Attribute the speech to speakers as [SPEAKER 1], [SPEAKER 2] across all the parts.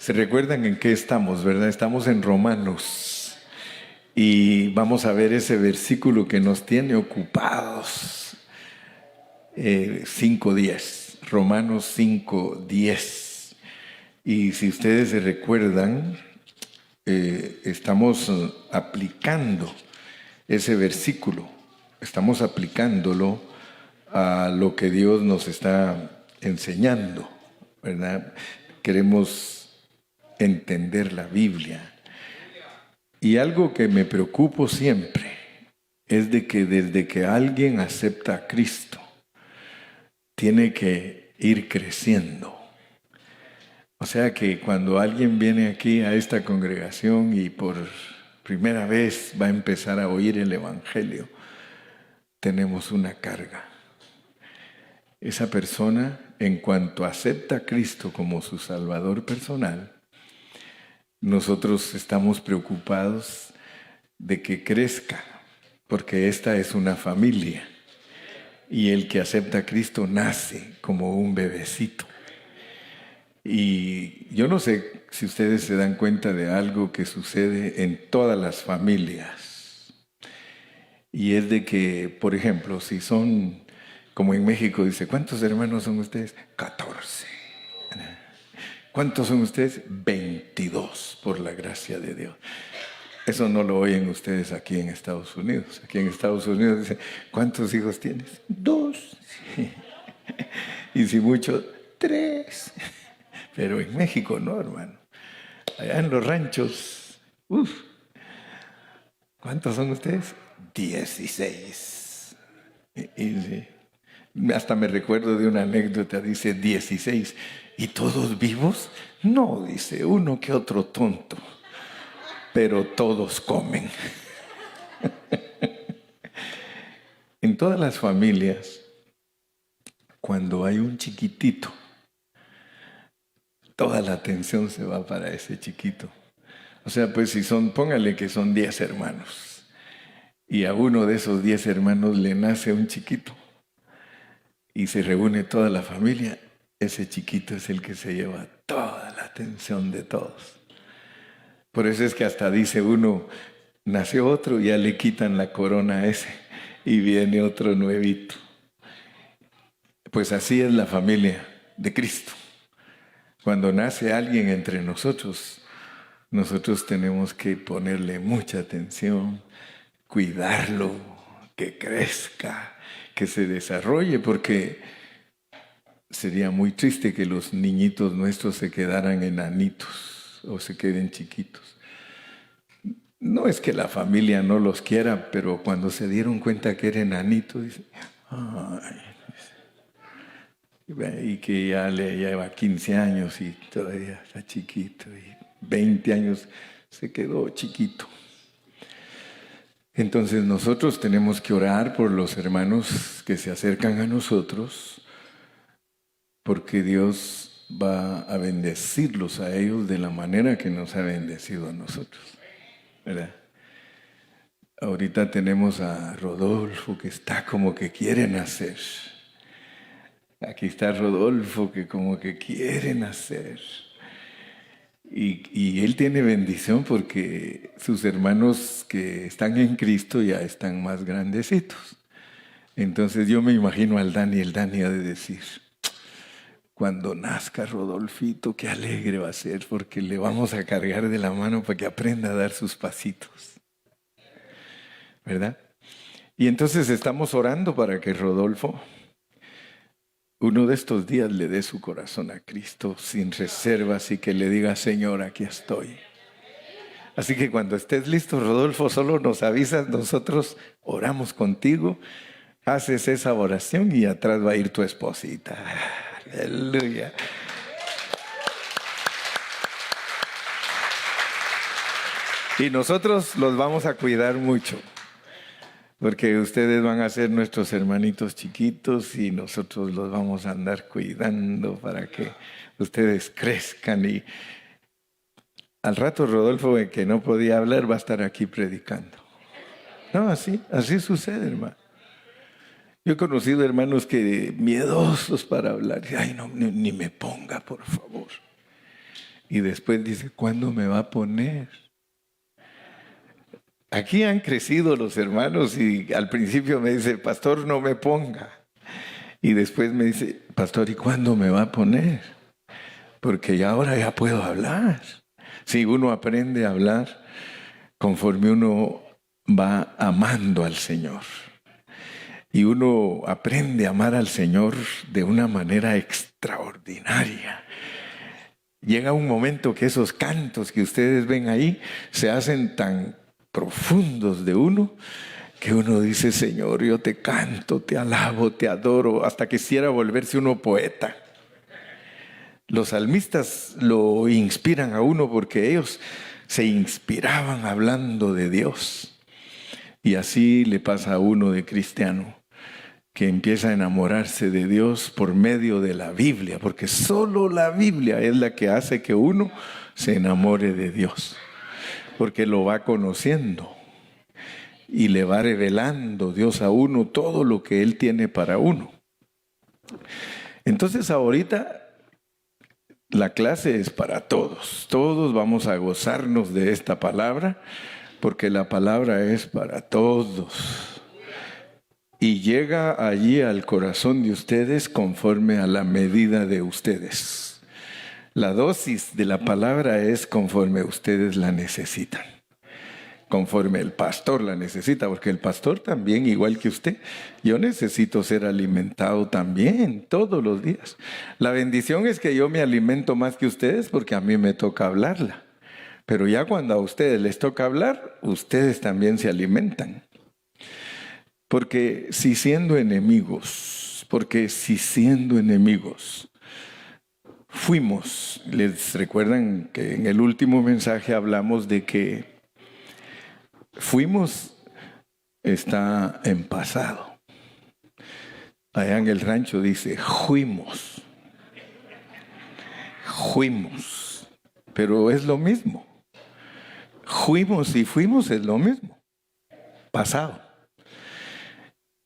[SPEAKER 1] ¿Se recuerdan en qué estamos, verdad? Estamos en Romanos y vamos a ver ese versículo que nos tiene ocupados. 5:10, Romanos 5:10. Y si ustedes se recuerdan, estamos aplicando ese versículo, estamos aplicándolo a lo que Dios nos está enseñando, ¿verdad? Queremos entender la Biblia. Y algo que me preocupo siempre es de que desde que alguien acepta a Cristo, tiene que ir creciendo. O sea que cuando alguien viene aquí a esta congregación y por primera vez va a empezar a oír el Evangelio, tenemos una carga. Esa persona, en cuanto acepta a Cristo como su Salvador personal, nosotros estamos preocupados de que crezca, porque esta es una familia. Y el que acepta a Cristo nace como un bebecito. Y yo no sé si ustedes se dan cuenta de algo que sucede en todas las familias. Y es de que, por ejemplo, si son, como en México dice, ¿cuántos hermanos son ustedes? 14. ¿Cuántos son ustedes? 22, por la gracia de Dios. Eso no lo oyen ustedes aquí en Estados Unidos. Aquí en Estados Unidos dicen, ¿cuántos hijos tienes? 2. Y si mucho, 3. Pero en México no, hermano. Allá en los ranchos, ¿cuántos son ustedes? 16. Sí. Hasta me recuerdo de una anécdota, dice 16. ¿Y todos vivos? No, dice, uno que otro tonto. Pero todos comen. En todas las familias, cuando hay un chiquitito, toda la atención se va para ese chiquito. O sea, pues si son, póngale que son 10 hermanos, y a uno de esos 10 hermanos le nace un chiquito, y se reúne toda la familia, ese chiquito es el que se lleva toda la atención de todos. Por eso es que hasta dice uno, nació otro, ya le quitan la corona a ese y viene otro nuevito. Pues así es la familia de Cristo. Cuando nace alguien entre nosotros, nosotros tenemos que ponerle mucha atención, cuidarlo, que crezca, que se desarrolle, porque sería muy triste que los niñitos nuestros se quedaran enanitos o se queden chiquitos. No es que la familia no los quiera, pero cuando se dieron cuenta que era enanito, dicen, ay, y que ya le lleva 15 años y todavía está chiquito, y 20 años se quedó chiquito. Entonces nosotros tenemos que orar por los hermanos que se acercan a nosotros, porque Dios va a bendecirlos a ellos de la manera que nos ha bendecido a nosotros, ¿verdad? Ahorita tenemos a Rodolfo que está como que quiere nacer. Aquí está Rodolfo que como que quiere nacer. Y él tiene bendición porque sus hermanos que están en Cristo ya están más grandecitos. Entonces yo me imagino al Dani, el Dani ha de decir, cuando nazca Rodolfito, qué alegre va a ser porque le vamos a cargar de la mano para que aprenda a dar sus pasitos. ¿Verdad? Y entonces estamos orando para que Rodolfo uno de estos días le dé su corazón a Cristo sin reservas y que le diga, Señor, aquí estoy. Así que cuando estés listo, Rodolfo, solo nos avisas, nosotros oramos contigo, haces esa oración y atrás va a ir tu esposita. Aleluya. Y nosotros los vamos a cuidar mucho, porque ustedes van a ser nuestros hermanitos chiquitos y nosotros los vamos a andar cuidando para que ustedes crezcan. Y al rato Rodolfo, que no podía hablar, va a estar aquí predicando. No, así sucede, hermano. Yo he conocido hermanos que miedosos para hablar. Ay, no, ni me ponga, por favor. Y después dice, ¿cuándo me va a poner? Aquí han crecido los hermanos y al principio me dice, pastor, no me ponga. Y después me dice, pastor, ¿y cuándo me va a poner? Porque ya ahora ya puedo hablar. Si uno aprende a hablar conforme uno va amando al Señor. Y uno aprende a amar al Señor de una manera extraordinaria. Llega un momento que esos cantos que ustedes ven ahí se hacen tan profundos de uno, que uno dice, Señor, yo te canto, te alabo, te adoro, hasta quisiera volverse uno poeta. Los salmistas lo inspiran a uno porque ellos se inspiraban hablando de Dios. Y así le pasa a uno de cristiano, que empieza a enamorarse de Dios por medio de la Biblia, porque solo la Biblia es la que hace que uno se enamore de Dios, porque lo va conociendo y le va revelando Dios a uno todo lo que Él tiene para uno. Entonces ahorita la clase es para todos. Todos vamos a gozarnos de esta palabra, porque la palabra es para todos. Y llega allí al corazón de ustedes conforme a la medida de ustedes. La dosis de la palabra es conforme ustedes la necesitan. Conforme el pastor la necesita, porque el pastor también, igual que usted, yo necesito ser alimentado también todos los días. La bendición es que yo me alimento más que ustedes porque a mí me toca hablarla. Pero ya cuando a ustedes les toca hablar, ustedes también se alimentan. Porque si siendo enemigos, fuimos, les recuerdan que en el último mensaje hablamos de que fuimos está en pasado. Allá en el rancho dice, fuimos, pero es lo mismo. Fuimos y fuimos es lo mismo, pasado.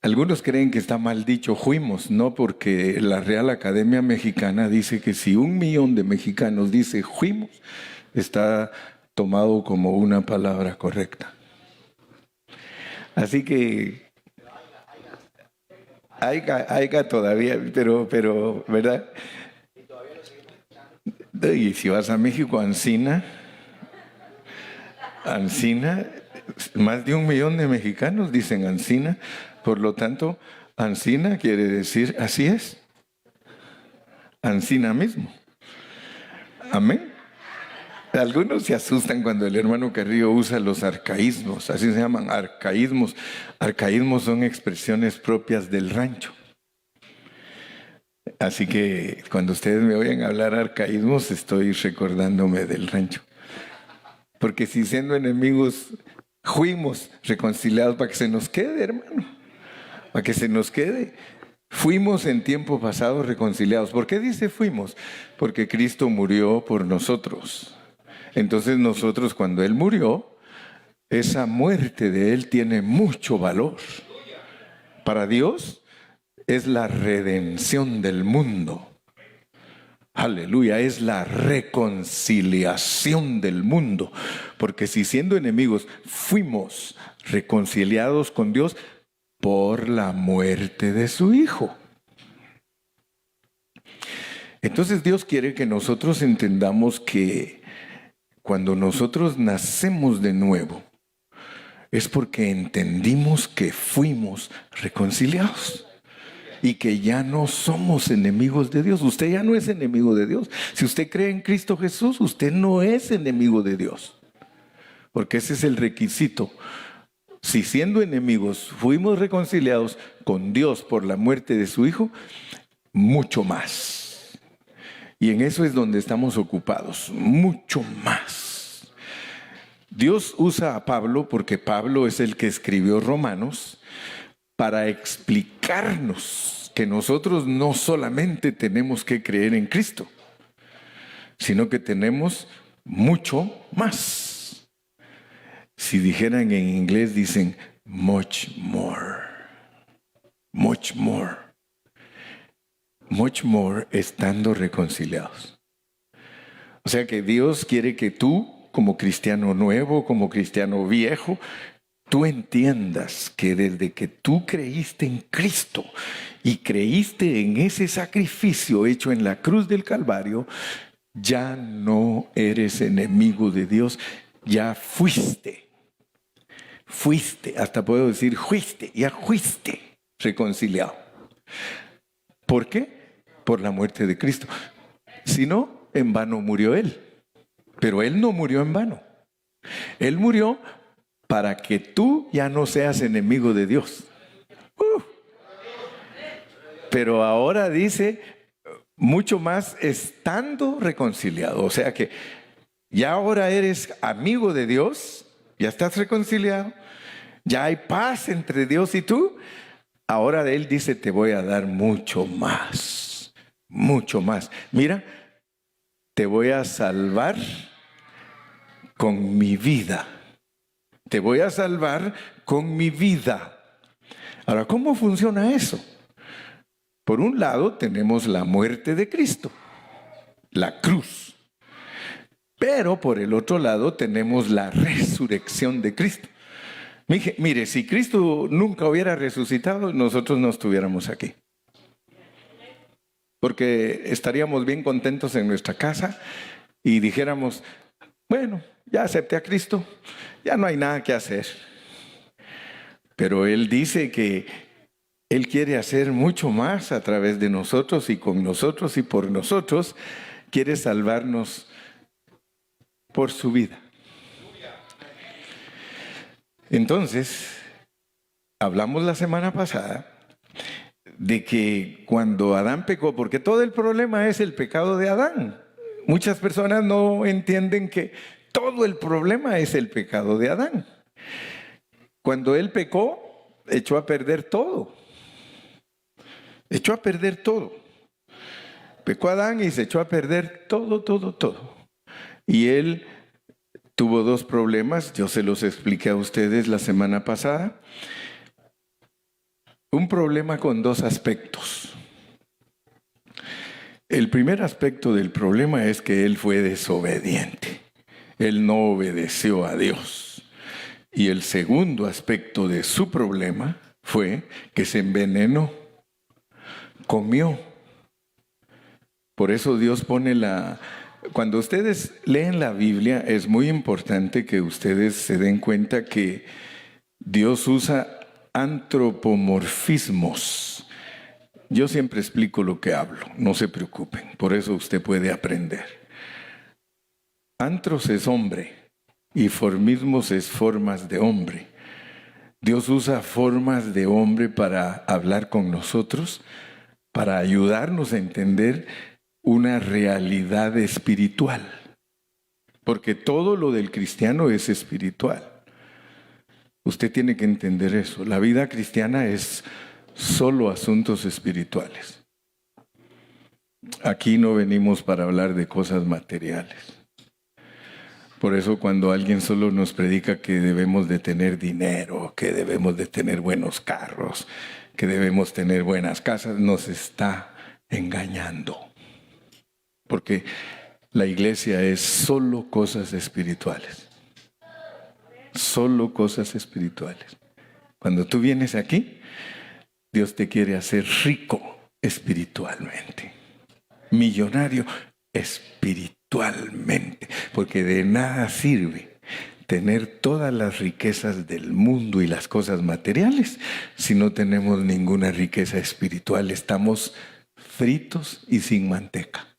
[SPEAKER 1] Algunos creen que está mal dicho fuimos, no, porque la Real Academia Mexicana dice que si 1 millón de mexicanos dice fuimos, está tomado como una palabra correcta. Así que hay todavía, pero, ¿verdad? Y si vas a México, Ancina, más de 1 millón de mexicanos dicen Ancina, por lo tanto, Ancina quiere decir así es. Ancina mismo. Amén. Algunos se asustan cuando el hermano Carrillo usa los arcaísmos, así se llaman arcaísmos. Arcaísmos son expresiones propias del rancho. Así que cuando ustedes me oyen hablar arcaísmos, estoy recordándome del rancho. Porque si siendo enemigos, fuimos reconciliados para que se nos quede, hermano. Para que se nos quede. Fuimos en tiempo pasado reconciliados. ¿Por qué dice fuimos? Porque Cristo murió por nosotros. Entonces nosotros, cuando Él murió, esa muerte de Él tiene mucho valor. Para Dios es la redención del mundo. Aleluya, es la reconciliación del mundo. Porque si siendo enemigos fuimos reconciliados con Dios por la muerte de su Hijo. Entonces Dios quiere que nosotros entendamos que cuando nosotros nacemos de nuevo, es porque entendimos que fuimos reconciliados y que ya no somos enemigos de Dios. Usted ya no es enemigo de Dios. Si usted cree en Cristo Jesús, usted no es enemigo de Dios, porque ese es el requisito. Si siendo enemigos fuimos reconciliados con Dios por la muerte de su Hijo, mucho más. Y en eso es donde estamos ocupados, mucho más. Dios usa a Pablo, porque Pablo es el que escribió Romanos, para explicarnos que nosotros no solamente tenemos que creer en Cristo, sino que tenemos mucho más. Si dijeran en inglés, dicen much more. Much more. Much more estando reconciliados. O sea que Dios quiere que tú, como cristiano nuevo, como cristiano viejo, tú entiendas que desde que tú creíste en Cristo y creíste en ese sacrificio hecho en la cruz del Calvario, ya no eres enemigo de Dios, ya fuiste, hasta puedo decir ya fuiste reconciliado. ¿Por qué? Por la muerte de Cristo. Si no, en vano murió Él. Pero Él no murió en vano. Él murió para que tú ya no seas enemigo de Dios. Pero ahora dice, mucho más estando reconciliado. O sea que ya ahora eres amigo de Dios, ya estás reconciliado, ya hay paz entre Dios y tú. Ahora Él dice, te voy a dar mucho más, mucho más. Mira, te voy a salvar con mi vida. Te voy a salvar con mi vida. Ahora, ¿cómo funciona eso? Por un lado tenemos la muerte de Cristo, la cruz. Pero por el otro lado tenemos la resurrección de Cristo. Mire, si Cristo nunca hubiera resucitado, nosotros no estuviéramos aquí. Porque estaríamos bien contentos en nuestra casa y dijéramos, bueno, ya acepté a Cristo, ya no hay nada que hacer. Pero Él dice que Él quiere hacer mucho más a través de nosotros y con nosotros y por nosotros. Quiere salvarnos por su vida. Entonces, hablamos la semana pasada de que cuando Adán pecó, porque todo el problema es el pecado de Adán. Muchas personas no entienden que todo el problema es el pecado de Adán. Cuando él pecó, echó a perder todo. Echó a perder todo. Pecó Adán y se echó a perder todo. Y él tuvo dos problemas, yo se los expliqué a ustedes la semana pasada. Un problema con dos aspectos. El primer aspecto del problema es que él fue desobediente. Él no obedeció a Dios. Y el segundo aspecto de su problema fue que se envenenó, comió. Por eso Dios pone Cuando ustedes leen la Biblia, es muy importante que ustedes se den cuenta que Dios usa antropomorfismos. Yo siempre explico lo que hablo, no se preocupen, por eso usted puede aprender. Antros es hombre y formismos es formas de hombre. Dios usa formas de hombre para hablar con nosotros, para ayudarnos a entender una realidad espiritual. Porque todo lo del cristiano es espiritual. Usted tiene que entender eso. La vida cristiana es solo asuntos espirituales. Aquí no venimos para hablar de cosas materiales. Por eso cuando alguien solo nos predica que debemos de tener dinero, que debemos de tener buenos carros, que debemos tener buenas casas, nos está engañando. Porque la iglesia es solo cosas espirituales. Solo cosas espirituales. Cuando tú vienes aquí, Dios te quiere hacer rico espiritualmente, millonario espiritualmente, porque de nada sirve tener todas las riquezas del mundo y las cosas materiales si no tenemos ninguna riqueza espiritual. Estamos fritos y sin manteca.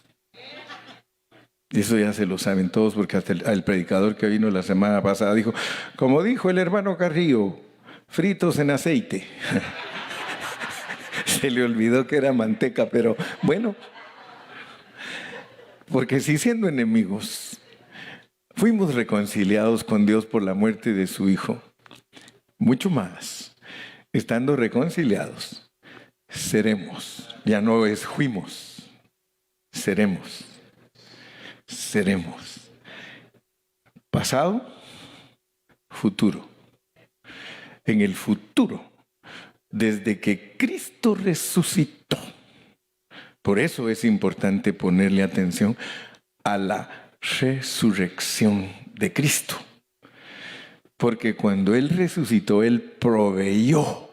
[SPEAKER 1] Eso ya se lo saben todos, porque hasta el predicador que vino la semana pasada dijo, como dijo el hermano Carrillo, fritos en aceite. Se le olvidó que era manteca, pero bueno, porque si siendo enemigos fuimos reconciliados con Dios por la muerte de su Hijo, mucho más, estando reconciliados, seremos, ya no es fuimos, seremos. Pasado, futuro. En el futuro, desde que Cristo resucitó. Por eso es importante ponerle atención a la resurrección de Cristo. Porque cuando Él resucitó, Él proveyó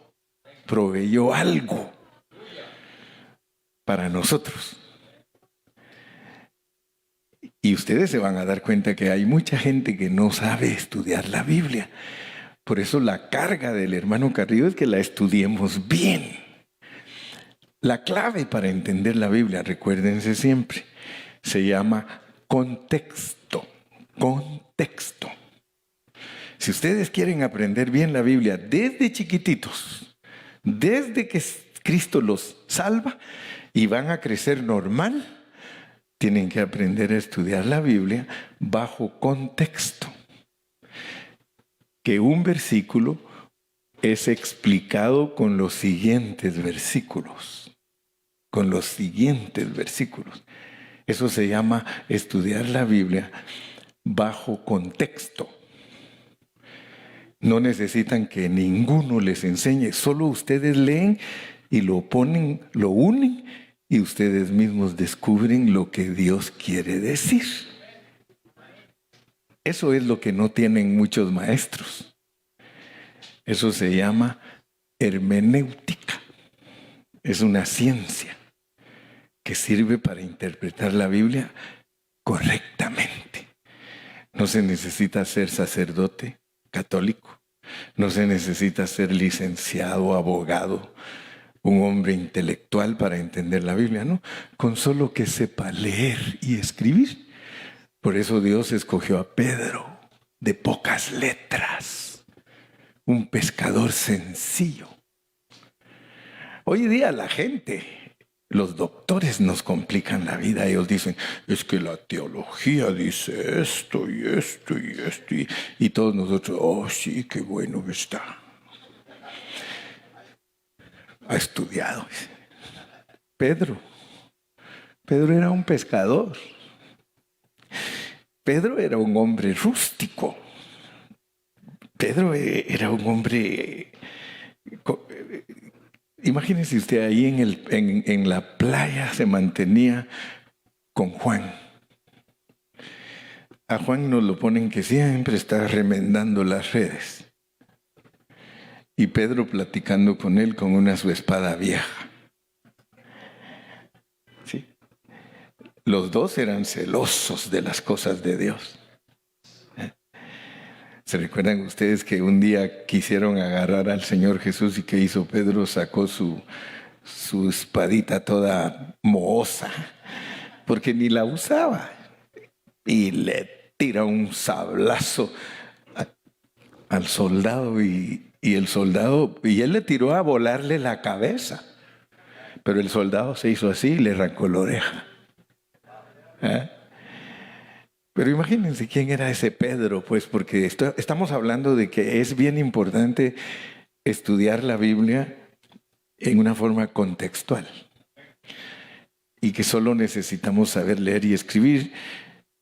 [SPEAKER 1] algo para nosotros. Y ustedes se van a dar cuenta que hay mucha gente que no sabe estudiar la Biblia. Por eso la carga del hermano Carrillo es que la estudiemos bien. La clave para entender la Biblia, recuérdense siempre, se llama contexto. Contexto. Si ustedes quieren aprender bien la Biblia desde chiquititos, desde que Cristo los salva y van a crecer normal, tienen que aprender a estudiar la Biblia bajo contexto. Que un versículo es explicado con los siguientes versículos. Con los siguientes versículos. Eso se llama estudiar la Biblia bajo contexto. No necesitan que ninguno les enseñe, solo ustedes leen y lo ponen, lo unen y ustedes mismos descubren lo que Dios quiere decir. Eso es lo que no tienen muchos maestros. Eso se llama hermenéutica. Es una ciencia que sirve para interpretar la Biblia correctamente. No se necesita ser sacerdote católico, no se necesita ser licenciado, abogado, un hombre intelectual para entender la Biblia, ¿no? Con solo que sepa leer y escribir. Por eso Dios escogió a Pedro, de pocas letras, un pescador sencillo. Hoy día la gente, los doctores nos complican la vida. Ellos dicen, es que la teología dice esto y esto y esto. Y todos nosotros, oh sí, qué bueno está. Ha estudiado. Pedro era un pescador. Pedro era un hombre rústico. Pedro era un hombre... Imagínese usted ahí en la playa se mantenía con Juan. A Juan nos lo ponen que siempre está remendando las redes. Y Pedro platicando con él con su espada vieja. ¿Sí? Los dos eran celosos de las cosas de Dios. ¿Se recuerdan ustedes que un día quisieron agarrar al Señor Jesús y qué hizo Pedro? Sacó su espadita toda mohosa, porque ni la usaba, y le tira un sablazo al soldado y él le tiró a volarle la cabeza, pero el soldado se hizo así y le arrancó la oreja. Pero imagínense quién era ese Pedro, pues, porque estamos hablando de que es bien importante estudiar la Biblia en una forma contextual y que solo necesitamos saber leer y escribir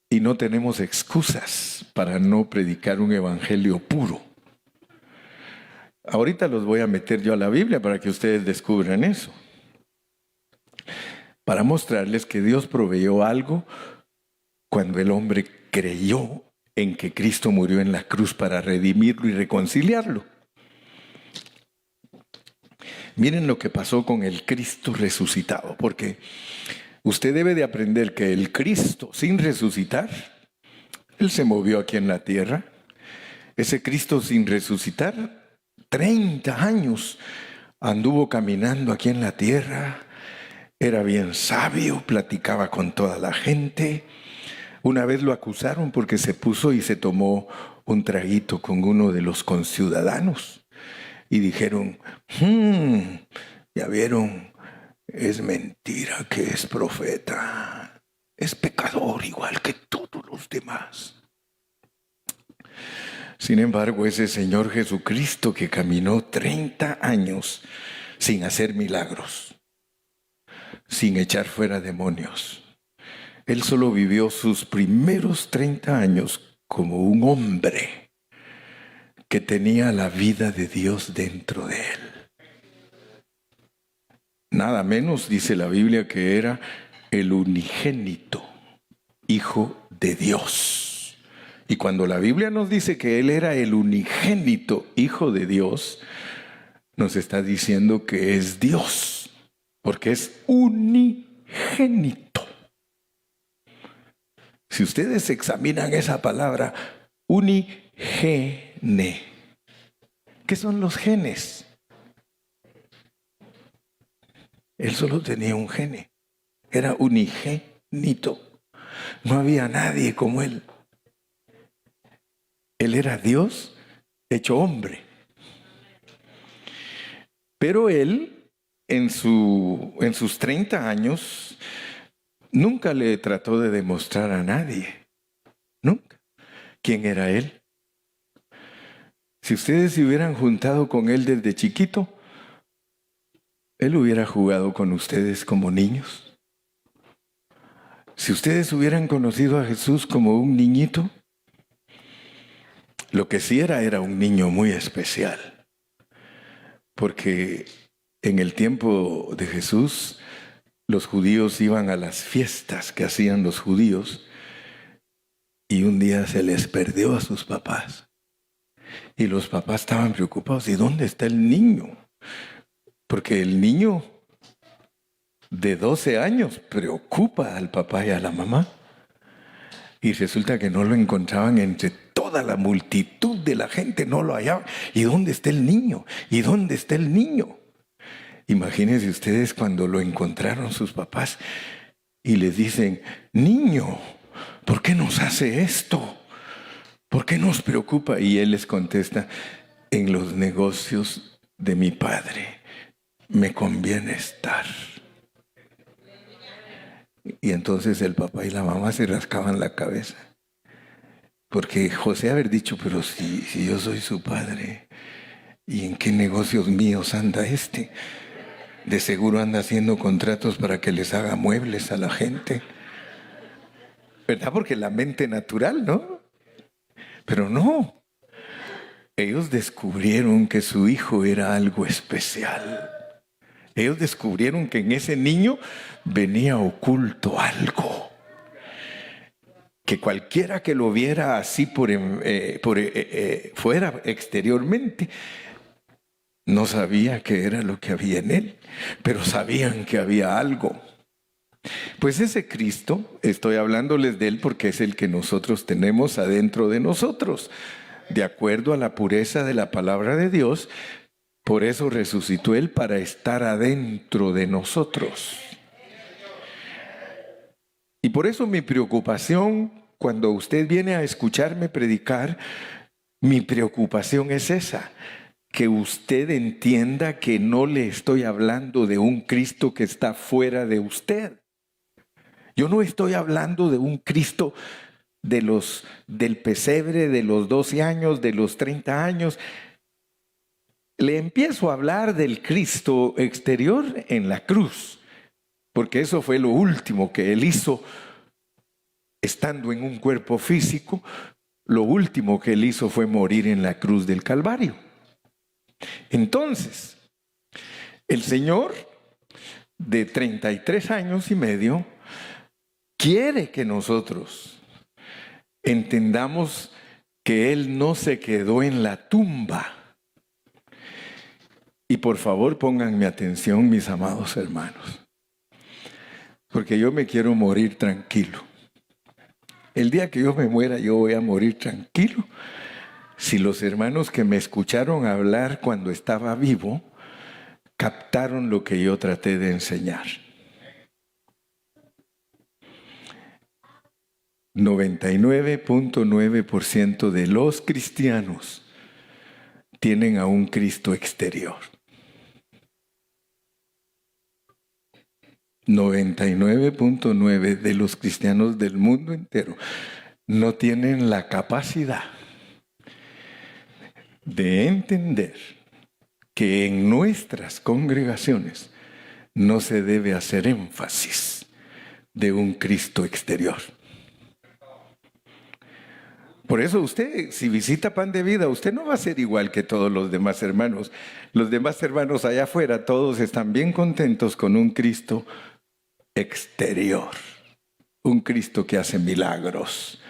[SPEAKER 1] y no tenemos excusas para no predicar un evangelio puro. Ahorita los voy a meter yo a la Biblia para que ustedes descubran eso, para mostrarles que Dios proveyó algo cuando el hombre creyó en que Cristo murió en la cruz para redimirlo y reconciliarlo. Miren lo que pasó con el Cristo resucitado, porque usted debe de aprender que el Cristo sin resucitar, Él se movió aquí en la tierra. Ese Cristo sin resucitar, 30 años anduvo caminando aquí en la tierra, era bien sabio, platicaba con toda la gente. Una vez lo acusaron porque se puso y se tomó un traguito con uno de los conciudadanos. Y dijeron, ya vieron, es mentira que es profeta. Es pecador igual que todos los demás. Sin embargo, ese Señor Jesucristo que caminó 30 años sin hacer milagros, sin echar fuera demonios, Él solo vivió sus primeros 30 años como un hombre que tenía la vida de Dios dentro de él. Nada menos, dice la Biblia, que era el unigénito Hijo de Dios. Y cuando la Biblia nos dice que Él era el unigénito Hijo de Dios, nos está diciendo que es Dios, porque es unigénito. Si ustedes examinan esa palabra, unigene, ¿qué son los genes? Él solo tenía un gene, era unigénito. No había nadie como Él. Él era Dios hecho hombre. Pero Él, en sus 30 años, nunca le trató de demostrar a nadie. Nunca. ¿Quién era Él? Si ustedes se hubieran juntado con Él desde chiquito, Él hubiera jugado con ustedes como niños. Si ustedes hubieran conocido a Jesús como un niñito, lo que sí era un niño muy especial. Porque en el tiempo de Jesús, los judíos iban a las fiestas que hacían los judíos y un día se les perdió a sus papás. Y los papás estaban preocupados. ¿Y dónde está el niño? Porque el niño de 12 años preocupa al papá y a la mamá. Y resulta que no lo encontraban entre toda la multitud de la gente, no lo hallaban. ¿Y dónde está el niño? ¿Y dónde está el niño? Imagínense ustedes cuando lo encontraron sus papás y les dicen, niño, ¿por qué nos hace esto? ¿Por qué nos preocupa? Y él les contesta, en los negocios de mi padre me conviene estar. Y entonces el papá y la mamá se rascaban la cabeza. Porque José haber dicho, pero si yo soy su padre, ¿y en qué negocios míos anda este? De seguro anda haciendo contratos para que les haga muebles a la gente. ¿Verdad? Porque la mente natural, ¿no? Pero no. Ellos descubrieron que su hijo era algo especial. Ellos descubrieron que en ese niño venía oculto algo. Que cualquiera que lo viera así fuera exteriormente, no sabía qué era lo que había en él, pero sabían que había algo. Pues ese Cristo, estoy hablándoles de él porque es el que nosotros tenemos adentro de nosotros, de acuerdo a la pureza de la palabra de Dios. Por eso resucitó él para estar adentro de nosotros. Y por eso mi preocupación, cuando usted viene a escucharme predicar, mi preocupación es esa, que usted entienda que no le estoy hablando de un Cristo que está fuera de usted. Yo no estoy hablando de un Cristo del pesebre, de los 12 años, de los 30 años. Le empiezo a hablar del Cristo exterior en la cruz, porque eso fue lo último que Él hizo estando en un cuerpo físico. Lo último que Él hizo fue morir en la cruz del Calvario. Entonces, el Señor de 33 años y medio quiere que nosotros entendamos que Él no se quedó en la tumba. Y por favor pónganme atención, mis amados hermanos, porque yo me quiero morir tranquilo. El día que yo me muera, yo voy a morir tranquilo. Si los hermanos que me escucharon hablar cuando estaba vivo, captaron lo que yo traté de enseñar. 99.9% de los cristianos tienen a un Cristo exterior. 99.9% de los cristianos del mundo entero no tienen la capacidad de entender que en nuestras congregaciones no se debe hacer énfasis de un Cristo exterior. Por eso usted, si visita Pan de Vida, usted no va a ser igual que todos los demás hermanos. Los demás hermanos allá afuera, todos están bien contentos con un Cristo exterior. un Cristo que hace milagros,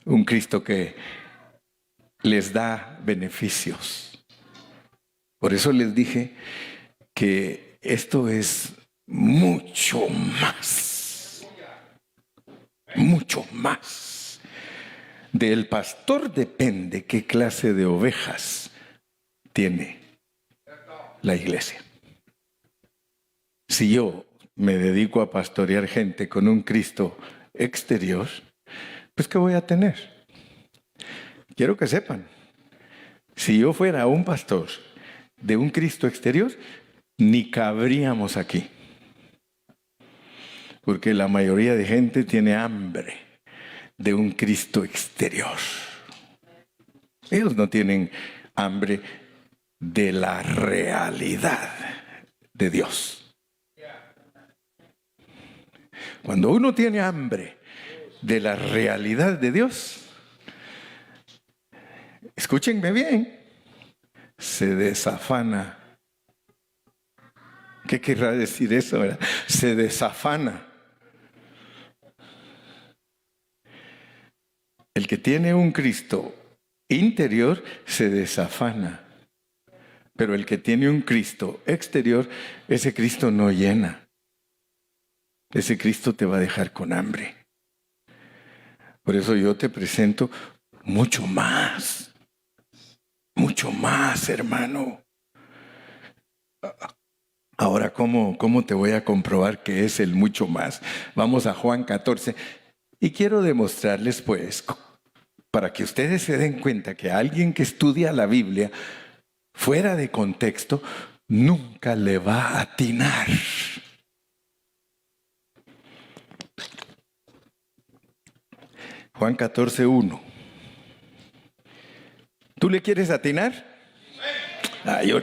[SPEAKER 1] un Cristo que les da beneficios. Por eso les dije que esto es mucho más. Del pastor depende qué clase de ovejas tiene la iglesia. Si yo me dedico a pastorear gente con un Cristo exterior, pues ¿qué voy a tener? Quiero que sepan, si yo fuera un pastor de un Cristo exterior, ni cabríamos aquí. Porque la mayoría de gente tiene hambre de un Cristo exterior. Ellos no tienen hambre de la realidad de Dios. Cuando uno tiene hambre de la realidad de Dios, escúchenme bien, se desafana. ¿Qué querrá decir eso, verdad? Se desafana. El que tiene un Cristo interior se desafana. Pero el que tiene un Cristo exterior, ese Cristo no llena. Ese Cristo te va a dejar con hambre. Por eso yo te presento mucho más, hermano. Ahora, ¿cómo te voy a comprobar que es el mucho más? Vamos a Juan 14. Y quiero demostrarles, pues, para que ustedes se den cuenta que alguien que estudia la Biblia fuera de contexto nunca le va a atinar. Juan 14:1. ¿Tú le quieres atinar? Yo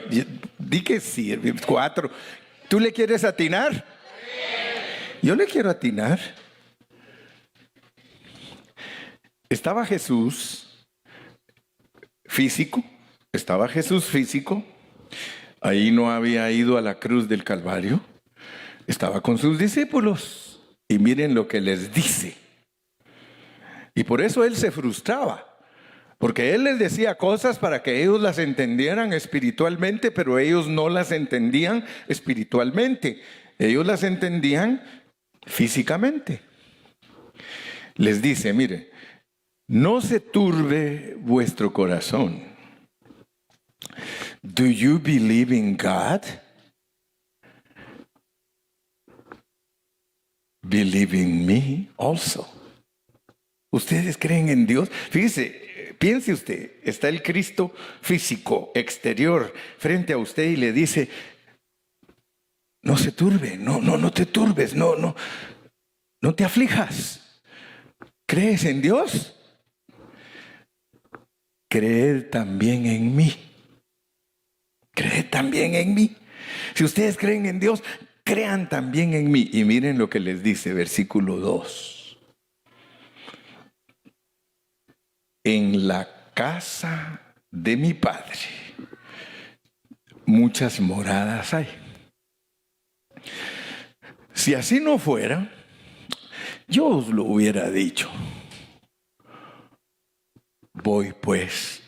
[SPEAKER 1] di que sí. 4. ¿Tú le quieres atinar? Yo le quiero atinar. Estaba Jesús físico. Ahí no había ido a la cruz del Calvario. Estaba con sus discípulos. Y miren lo que les dice. Y por eso él se frustraba. Porque él les decía cosas para que ellos las entendieran espiritualmente, pero ellos no las entendían espiritualmente. Ellos las entendían físicamente. Les dice, mire, no se turbe vuestro corazón. Do you believe in God? Believe in me also. ¿Ustedes creen en Dios? Fíjese, piense usted, está el Cristo físico, exterior, frente a usted y le dice, no se turbe, no te turbes, no te aflijas. ¿Crees en Dios? Creed también en mí. Creed también en mí. Si ustedes creen en Dios, crean también en mí. Y miren lo que les dice, versículo 2. En la casa de mi Padre muchas moradas hay. Si así no fuera, yo os lo hubiera dicho. Voy pues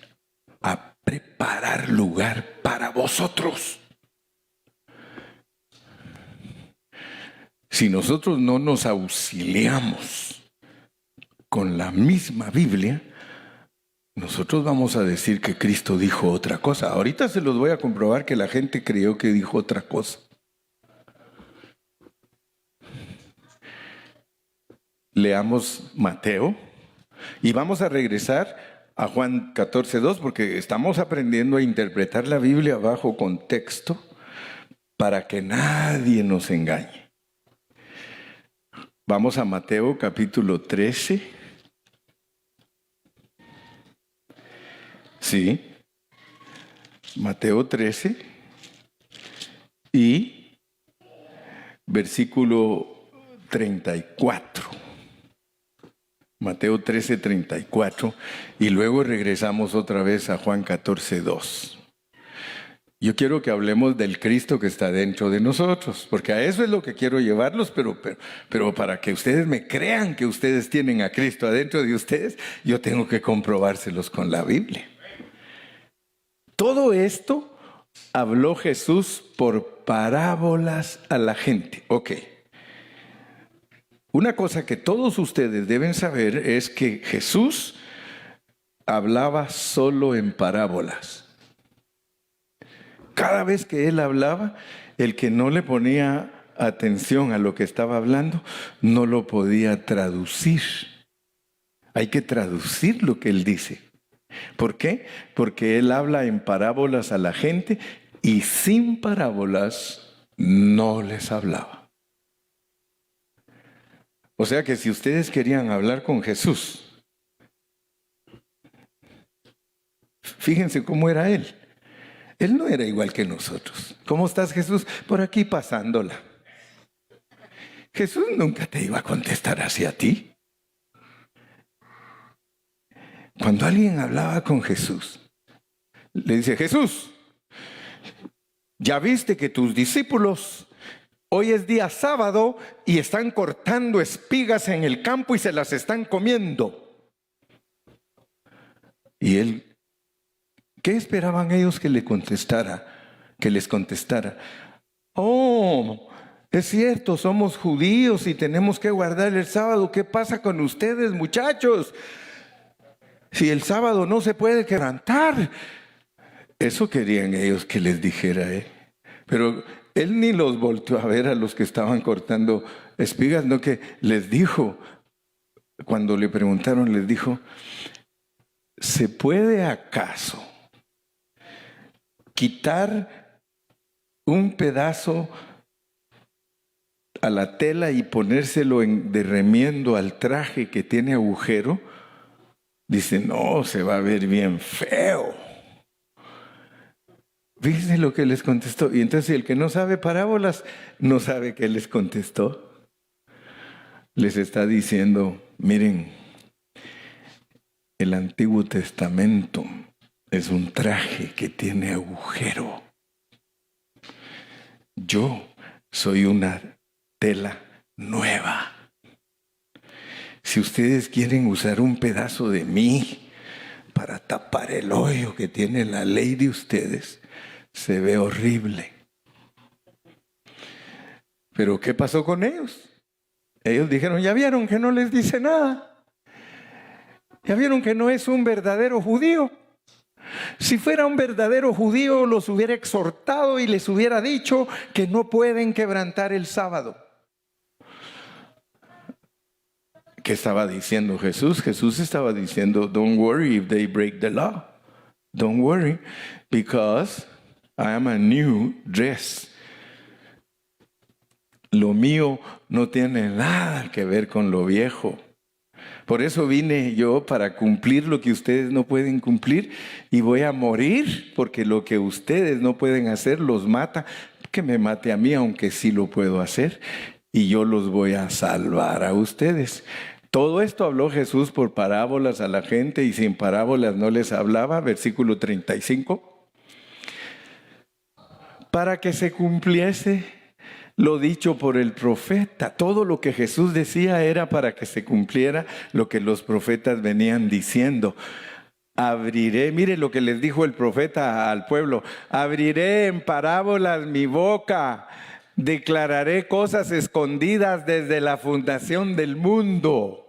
[SPEAKER 1] a preparar lugar para vosotros. Si nosotros no nos auxiliamos con la misma Biblia, nosotros vamos a decir que Cristo dijo otra cosa. Ahorita se los voy a comprobar que la gente creyó que dijo otra cosa. Leamos Mateo y vamos a regresar a Juan 14:2 porque estamos aprendiendo a interpretar la Biblia bajo contexto para que nadie nos engañe. Vamos a Mateo capítulo 13. Sí, Mateo 13 y versículo 34. Mateo 13, 34 y luego regresamos otra vez a Juan 14:2. Yo quiero que hablemos del Cristo que está dentro de nosotros, porque a eso es lo que quiero llevarlos, pero para que ustedes me crean que ustedes tienen a Cristo adentro de ustedes, yo tengo que comprobárselos con la Biblia. Todo esto habló Jesús por parábolas a la gente. Ok. Una cosa que todos ustedes deben saber es que Jesús hablaba solo en parábolas. Cada vez que él hablaba, el que no le ponía atención a lo que estaba hablando, no lo podía traducir. Hay que traducir lo que él dice. ¿Por qué? Porque él habla en parábolas a la gente y sin parábolas no les hablaba. O sea que si ustedes querían hablar con Jesús, fíjense cómo era él. Él no era igual que nosotros. ¿Cómo estás, Jesús? Por aquí pasándola. Jesús nunca te iba a contestar así a ti. Cuando alguien hablaba con Jesús, le dice: Jesús, ya viste que tus discípulos hoy es día sábado y están cortando espigas en el campo y se las están comiendo. Y él, ¿qué esperaban ellos que le contestara? Que les contestara: oh, es cierto, somos judíos y tenemos que guardar el sábado. ¿Qué pasa con ustedes, muchachos? Si el sábado no se puede quebrantar. Eso querían ellos que les dijera, Pero él ni los volteó a ver a los que estaban cortando espigas, no, que les dijo, cuando le preguntaron, les dijo: ¿se puede acaso quitar un pedazo a la tela y ponérselo de remiendo al traje que tiene agujero? Dice: no, se va a ver bien feo. Fíjense lo que les contestó. Y entonces el que no sabe parábolas no sabe qué les contestó. Les está diciendo: miren, el Antiguo Testamento es un traje que tiene agujero. Yo soy una tela nueva. Si ustedes quieren usar un pedazo de mí para tapar el hoyo que tiene la ley de ustedes, se ve horrible. Pero ¿qué pasó con ellos? Ellos dijeron: ya vieron que no les dice nada. Ya vieron que no es un verdadero judío. Si fuera un verdadero judío, los hubiera exhortado y les hubiera dicho que no pueden quebrantar el sábado. ¿Qué estaba diciendo Jesús? Jesús estaba diciendo: don't worry if they break the law. Don't worry, because I am a new dress. Lo mío no tiene nada que ver con lo viejo. Por eso vine yo, para cumplir lo que ustedes no pueden cumplir, y voy a morir porque lo que ustedes no pueden hacer los mata. Que me mate a mí, aunque sí lo puedo hacer, y yo los voy a salvar a ustedes. Todo esto habló Jesús por parábolas a la gente, y sin parábolas no les hablaba. Versículo 35. Para que se cumpliese lo dicho por el profeta. Todo lo que Jesús decía era para que se cumpliera lo que los profetas venían diciendo. Abriré, mire lo que les dijo el profeta al pueblo: abriré en parábolas mi boca, declararé cosas escondidas desde la fundación del mundo.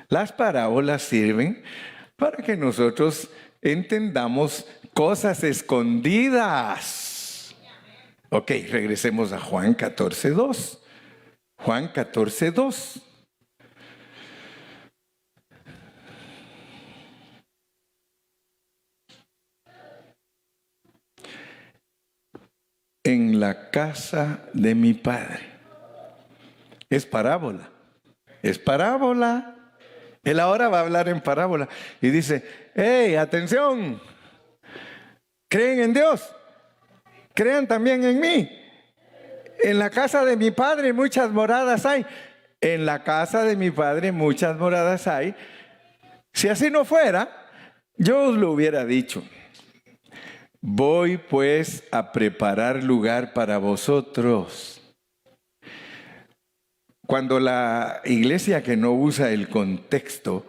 [SPEAKER 1] Las parábolas sirven para que nosotros entendamos cosas escondidas. Ok, regresemos a Juan 14:2. Juan 14:2. En la casa de mi Padre. Es parábola. Es parábola. Él ahora va a hablar en parábola. Y dice: ¡hey, atención! ¿Creen en Dios? Crean también en mí. En la casa de mi Padre muchas moradas hay. En la casa de mi Padre muchas moradas hay. Si así no fuera, yo os lo hubiera dicho. Voy pues a preparar lugar para vosotros. Cuando la iglesia que no usa el contexto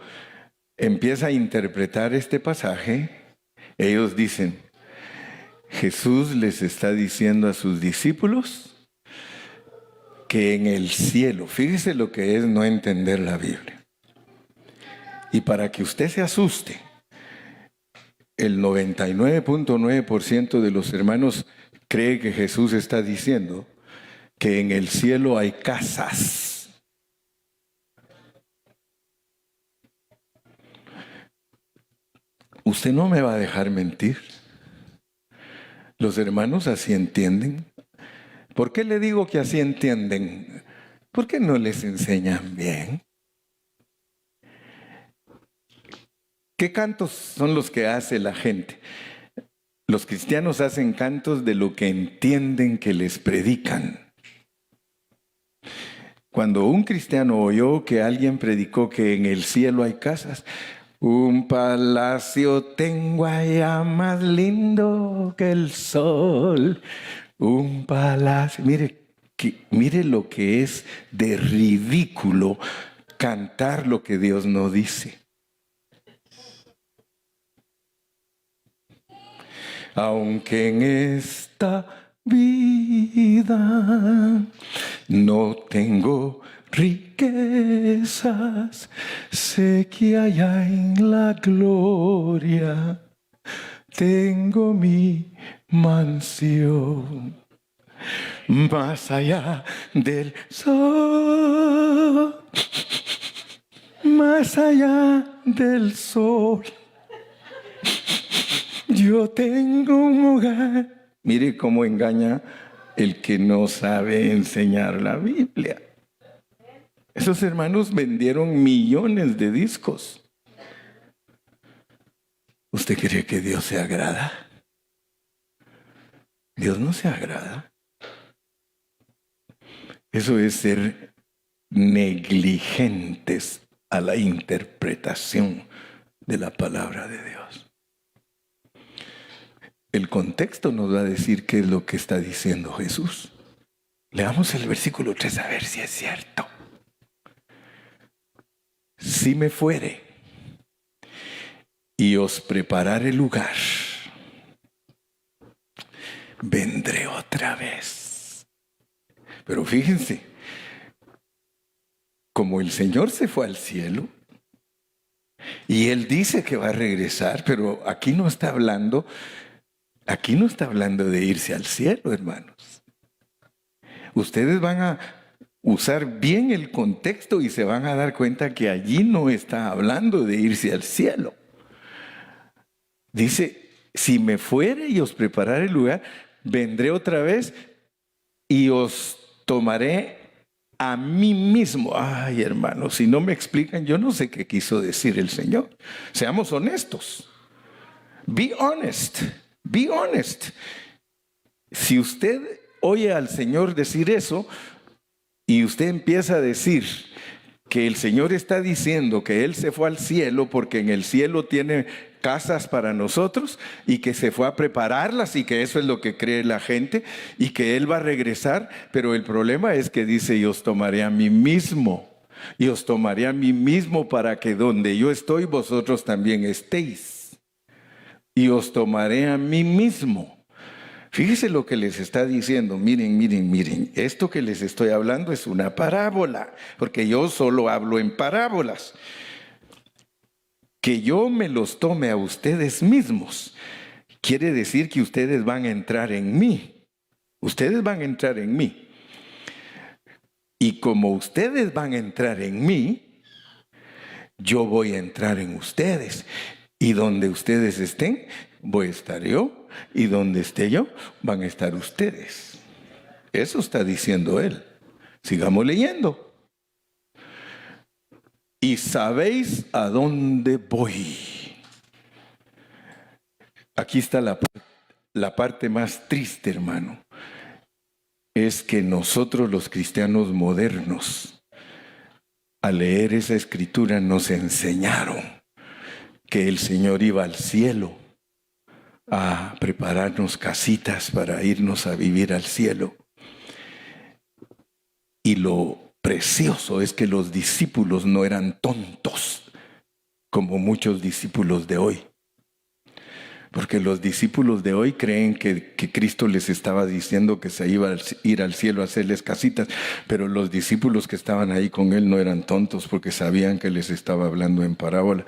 [SPEAKER 1] empieza a interpretar este pasaje, ellos dicen, Jesús les está diciendo a sus discípulos que en el cielo, fíjese lo que es no entender la Biblia. Y para que usted se asuste, el 99.9% de los hermanos cree que Jesús está diciendo que en el cielo hay casas. Usted no me va a dejar mentir. Los hermanos así entienden. ¿Por qué le digo que así entienden? ¿Por qué no les enseñan bien? ¿Qué cantos son los que hace la gente? Los cristianos hacen cantos de lo que entienden que les predican. Cuando un cristiano oyó que alguien predicó que en el cielo hay casas, un palacio tengo allá más lindo que el sol. Un palacio. Mire lo que es de ridículo cantar lo que Dios no dice. Aunque en esta vida no tengo riquezas, sé que allá en la gloria tengo mi mansión. Más allá del sol, más allá del sol, yo tengo un hogar. Mire cómo engaña el que no sabe enseñar la Biblia. Esos hermanos vendieron millones de discos. ¿Usted cree que Dios se agrada? Dios no se agrada. Eso es ser negligentes a la interpretación de la palabra de Dios. El contexto nos va a decir qué es lo que está diciendo Jesús. Leamos el versículo 3 a ver si es cierto. Si me fuere y os prepararé lugar, vendré otra vez. Pero fíjense, como el Señor se fue al cielo y Él dice que va a regresar, pero aquí no está hablando de irse al cielo, hermanos. Ustedes van a usar bien el contexto y se van a dar cuenta que allí no está hablando de irse al cielo. Dice, si me fuere y os prepararé el lugar, vendré otra vez y os tomaré a mí mismo. Ay, hermanos, si no me explican, yo no sé qué quiso decir el Señor. Seamos honestos. Be honest. Be honest. Si usted oye al Señor decir eso y usted empieza a decir que el Señor está diciendo que Él se fue al cielo porque en el cielo tiene casas para nosotros y que se fue a prepararlas y que eso es lo que cree la gente y que Él va a regresar, pero el problema es que dice, y os tomaré a mí mismo, y os tomaré a mí mismo para que donde yo estoy vosotros también estéis, y os tomaré a mí mismo. Fíjese lo que les está diciendo. Miren, esto que les estoy hablando es una parábola, porque yo solo hablo en parábolas. Que yo me los tome a ustedes mismos quiere decir que ustedes van a entrar en mí. Ustedes van a entrar en mí. Y como ustedes van a entrar en mí, yo voy a entrar en ustedes. Y donde ustedes estén, voy a estar yo. Y donde esté yo, van a estar ustedes. Eso está diciendo Él. Sigamos leyendo. Y sabéis a dónde voy. Aquí está la parte más triste, hermano. Es que nosotros los cristianos modernos, al leer esa escritura, nos enseñaron que el Señor iba al cielo a prepararnos casitas para irnos a vivir al cielo. Y lo precioso es que los discípulos no eran tontos, como muchos discípulos de hoy. Porque los discípulos de hoy creen que Cristo les estaba diciendo que se iba a ir al cielo a hacerles casitas, pero los discípulos que estaban ahí con él no eran tontos porque sabían que les estaba hablando en parábola.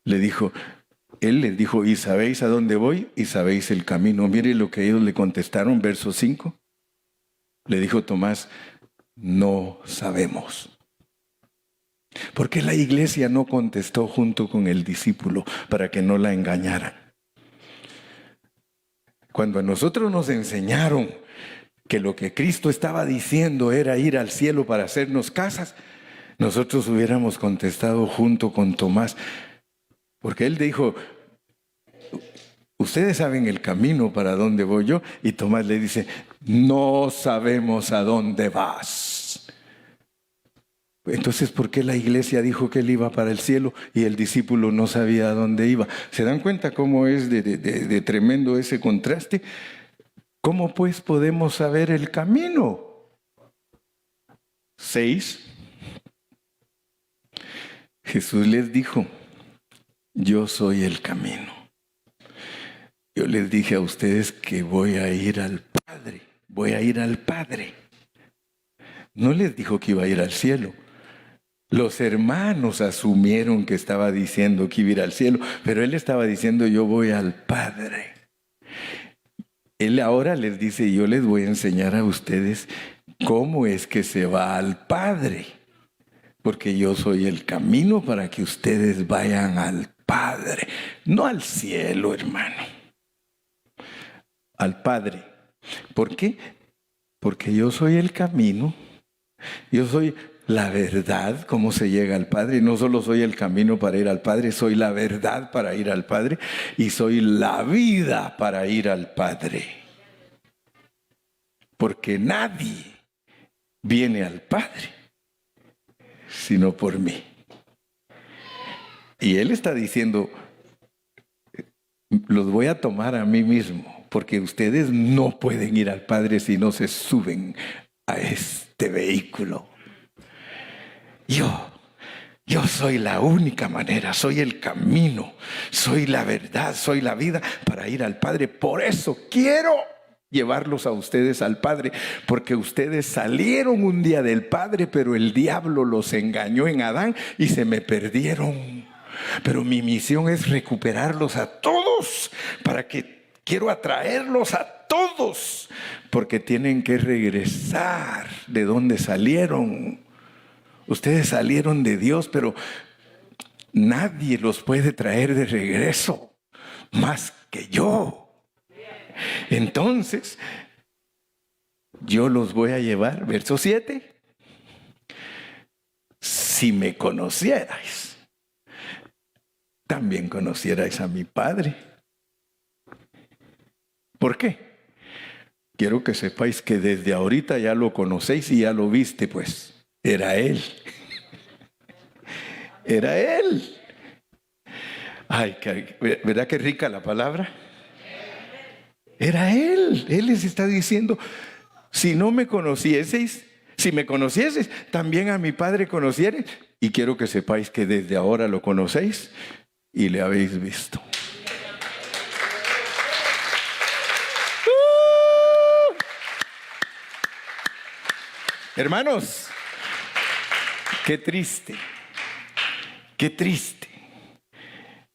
[SPEAKER 1] Él les dijo, ¿y sabéis a dónde voy? ¿Y sabéis el camino? Mire lo que ellos le contestaron, verso 5. Le dijo Tomás, no sabemos. ¿Por qué la iglesia no contestó junto con el discípulo para que no la engañaran? Cuando a nosotros nos enseñaron que lo que Cristo estaba diciendo era ir al cielo para hacernos casas, nosotros hubiéramos contestado junto con Tomás, porque él dijo, ustedes saben el camino para dónde voy yo, y Tomás le dice, no sabemos a dónde vas. Entonces, ¿por qué la iglesia dijo que él iba para el cielo y el discípulo no sabía a dónde iba? ¿Se dan cuenta cómo es de tremendo ese contraste? ¿Cómo pues podemos saber el camino? 6. Jesús les dijo, yo soy el camino. Yo les dije a ustedes que voy a ir al Padre. Voy a ir al Padre. No les dijo que iba a ir al cielo. Los hermanos asumieron que estaba diciendo que iba a ir al cielo, pero él estaba diciendo, yo voy al Padre. Él ahora les dice, yo les voy a enseñar a ustedes cómo es que se va al Padre, porque yo soy el camino para que ustedes vayan al Padre, no al cielo, hermano, al Padre. ¿Por qué? Porque yo soy el camino, yo soy la verdad, cómo se llega al Padre. No solo soy el camino para ir al Padre, soy la verdad para ir al Padre y soy la vida para ir al Padre. Porque nadie viene al Padre sino por mí. Y Él está diciendo, los voy a tomar a mí mismo, porque ustedes no pueden ir al Padre si no se suben a este vehículo. Yo soy la única manera, soy el camino, soy la verdad, soy la vida para ir al Padre. Por eso quiero llevarlos a ustedes al Padre, porque ustedes salieron un día del Padre, pero el diablo los engañó en Adán y se me perdieron. Pero mi misión es recuperarlos a todos, quiero atraerlos a todos, porque tienen que regresar de donde salieron. Ustedes salieron de Dios, pero nadie los puede traer de regreso, más que yo. Entonces, yo los voy a llevar, verso 7. Si me conocierais, también conocierais a mi Padre. ¿Por qué? Quiero que sepáis que desde ahorita ya lo conocéis y ya lo viste, pues. Era Él. Era Él. Ay, ¿verdad que rica la palabra? Era Él. Él les está diciendo, si no me conocieseis, si me conocieseis, también a mi Padre conocierais. Y quiero que sepáis que desde ahora lo conocéis y le habéis visto. Hermanos, qué triste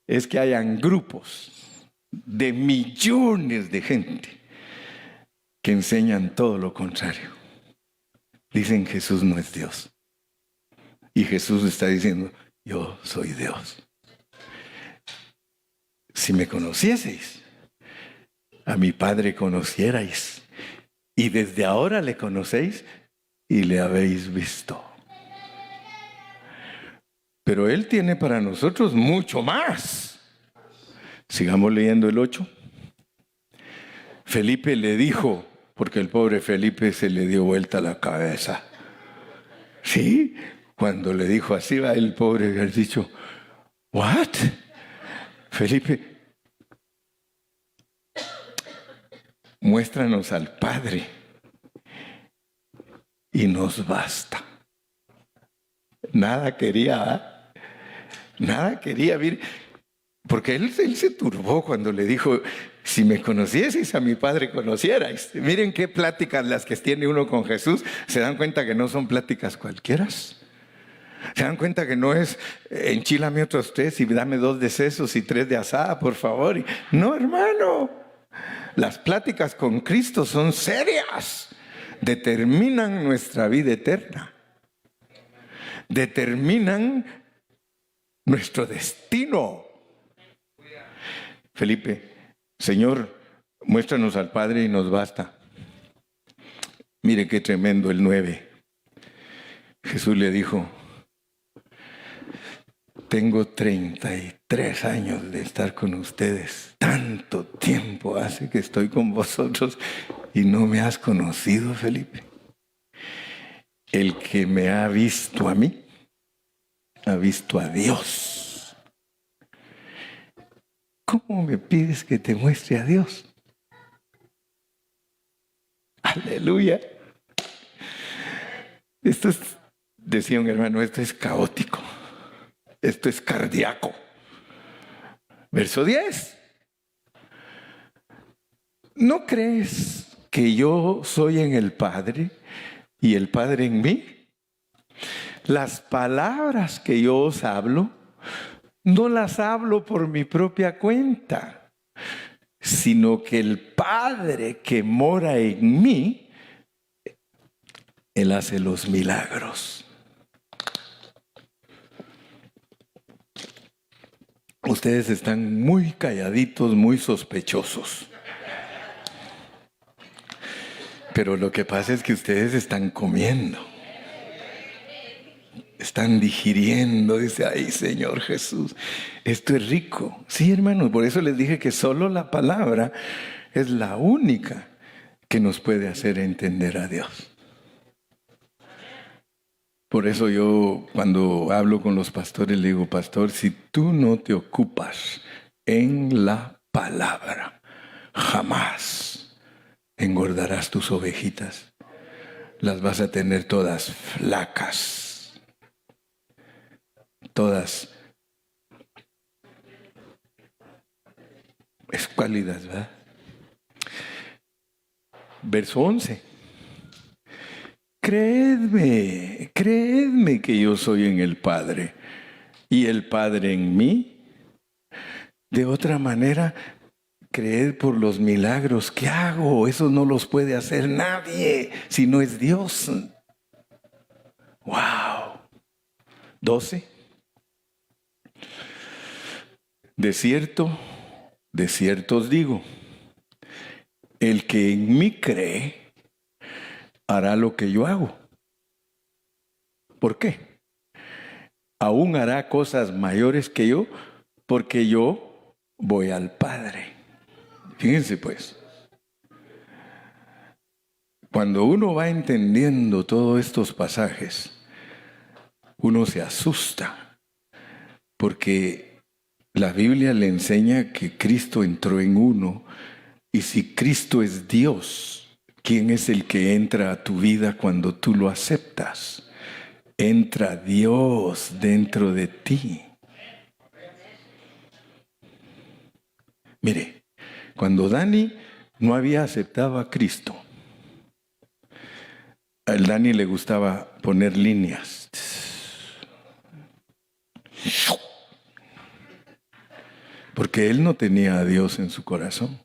[SPEAKER 1] es que hayan grupos de millones de gente que enseñan todo lo contrario. Dicen Jesús no es Dios. Y Jesús está diciendo, yo soy Dios. Si me conocieseis, a mi Padre conocierais. Y desde ahora le conocéis y le habéis visto. Pero Él tiene para nosotros mucho más. Sigamos leyendo el 8. Felipe le dijo, porque el pobre Felipe se le dio vuelta la cabeza. ¿Sí? Cuando le dijo así, va el pobre haber dicho, ¿what? Felipe, muéstranos al Padre y nos basta. Nada quería, ¿eh? Nada quería, mire, porque él se turbó cuando le dijo, si me conocieseis a mi Padre conocierais. Miren qué pláticas las que tiene uno con Jesús. Se dan cuenta que no son pláticas cualquiera. Se dan cuenta que no es enchílame otros 3 y dame 2 de sesos y 3 de asada, por favor. No, hermano. Las pláticas con Cristo son serias. Determinan nuestra vida eterna. Determinan nuestro destino. Felipe, Señor, muéstranos al Padre y nos basta. Mire qué tremendo el 9. Jesús le dijo, tengo 33 años de estar con ustedes. Tanto tiempo hace que estoy con vosotros y no me has conocido, Felipe. El que me ha visto a mí, ha visto a Dios. ¿Cómo me pides que te muestre a Dios? Aleluya. Esto es, decía un hermano, esto es caótico. Esto es cardíaco. Verso 10. ¿No crees que yo soy en el Padre y el Padre en mí? Las palabras que yo os hablo, no las hablo por mi propia cuenta, sino que el Padre que mora en mí, Él hace los milagros. Ustedes están muy calladitos, muy sospechosos. Pero lo que pasa es que ustedes están comiendo. Están digiriendo. Dice, ay, Señor Jesús, esto es rico. Sí, hermanos, por eso les dije que solo la palabra es la única que nos puede hacer entender a Dios. Por eso yo cuando hablo con los pastores le digo, pastor, si tú no te ocupas en la palabra, jamás engordarás tus ovejitas. Las vas a tener todas flacas, todas escuálidas, ¿verdad? Verso 11. Creedme que yo soy en el Padre y el Padre en mí. De otra manera, creed por los milagros que hago. Eso no los puede hacer nadie si no es Dios. ¡Wow! 12. De cierto os digo, el que en mí cree, hará lo que yo hago. ¿Por qué? Aún hará cosas mayores que yo, porque yo voy al Padre. Fíjense pues, cuando uno va entendiendo todos estos pasajes, uno se asusta, porque la Biblia le enseña que Cristo entró en uno, y si Cristo es Dios, ¿quién es el que entra a tu vida cuando tú lo aceptas? Entra Dios dentro de ti. Mire, cuando Dani no había aceptado a Cristo, al Dani le gustaba poner líneas. Porque él no tenía a Dios en su corazón.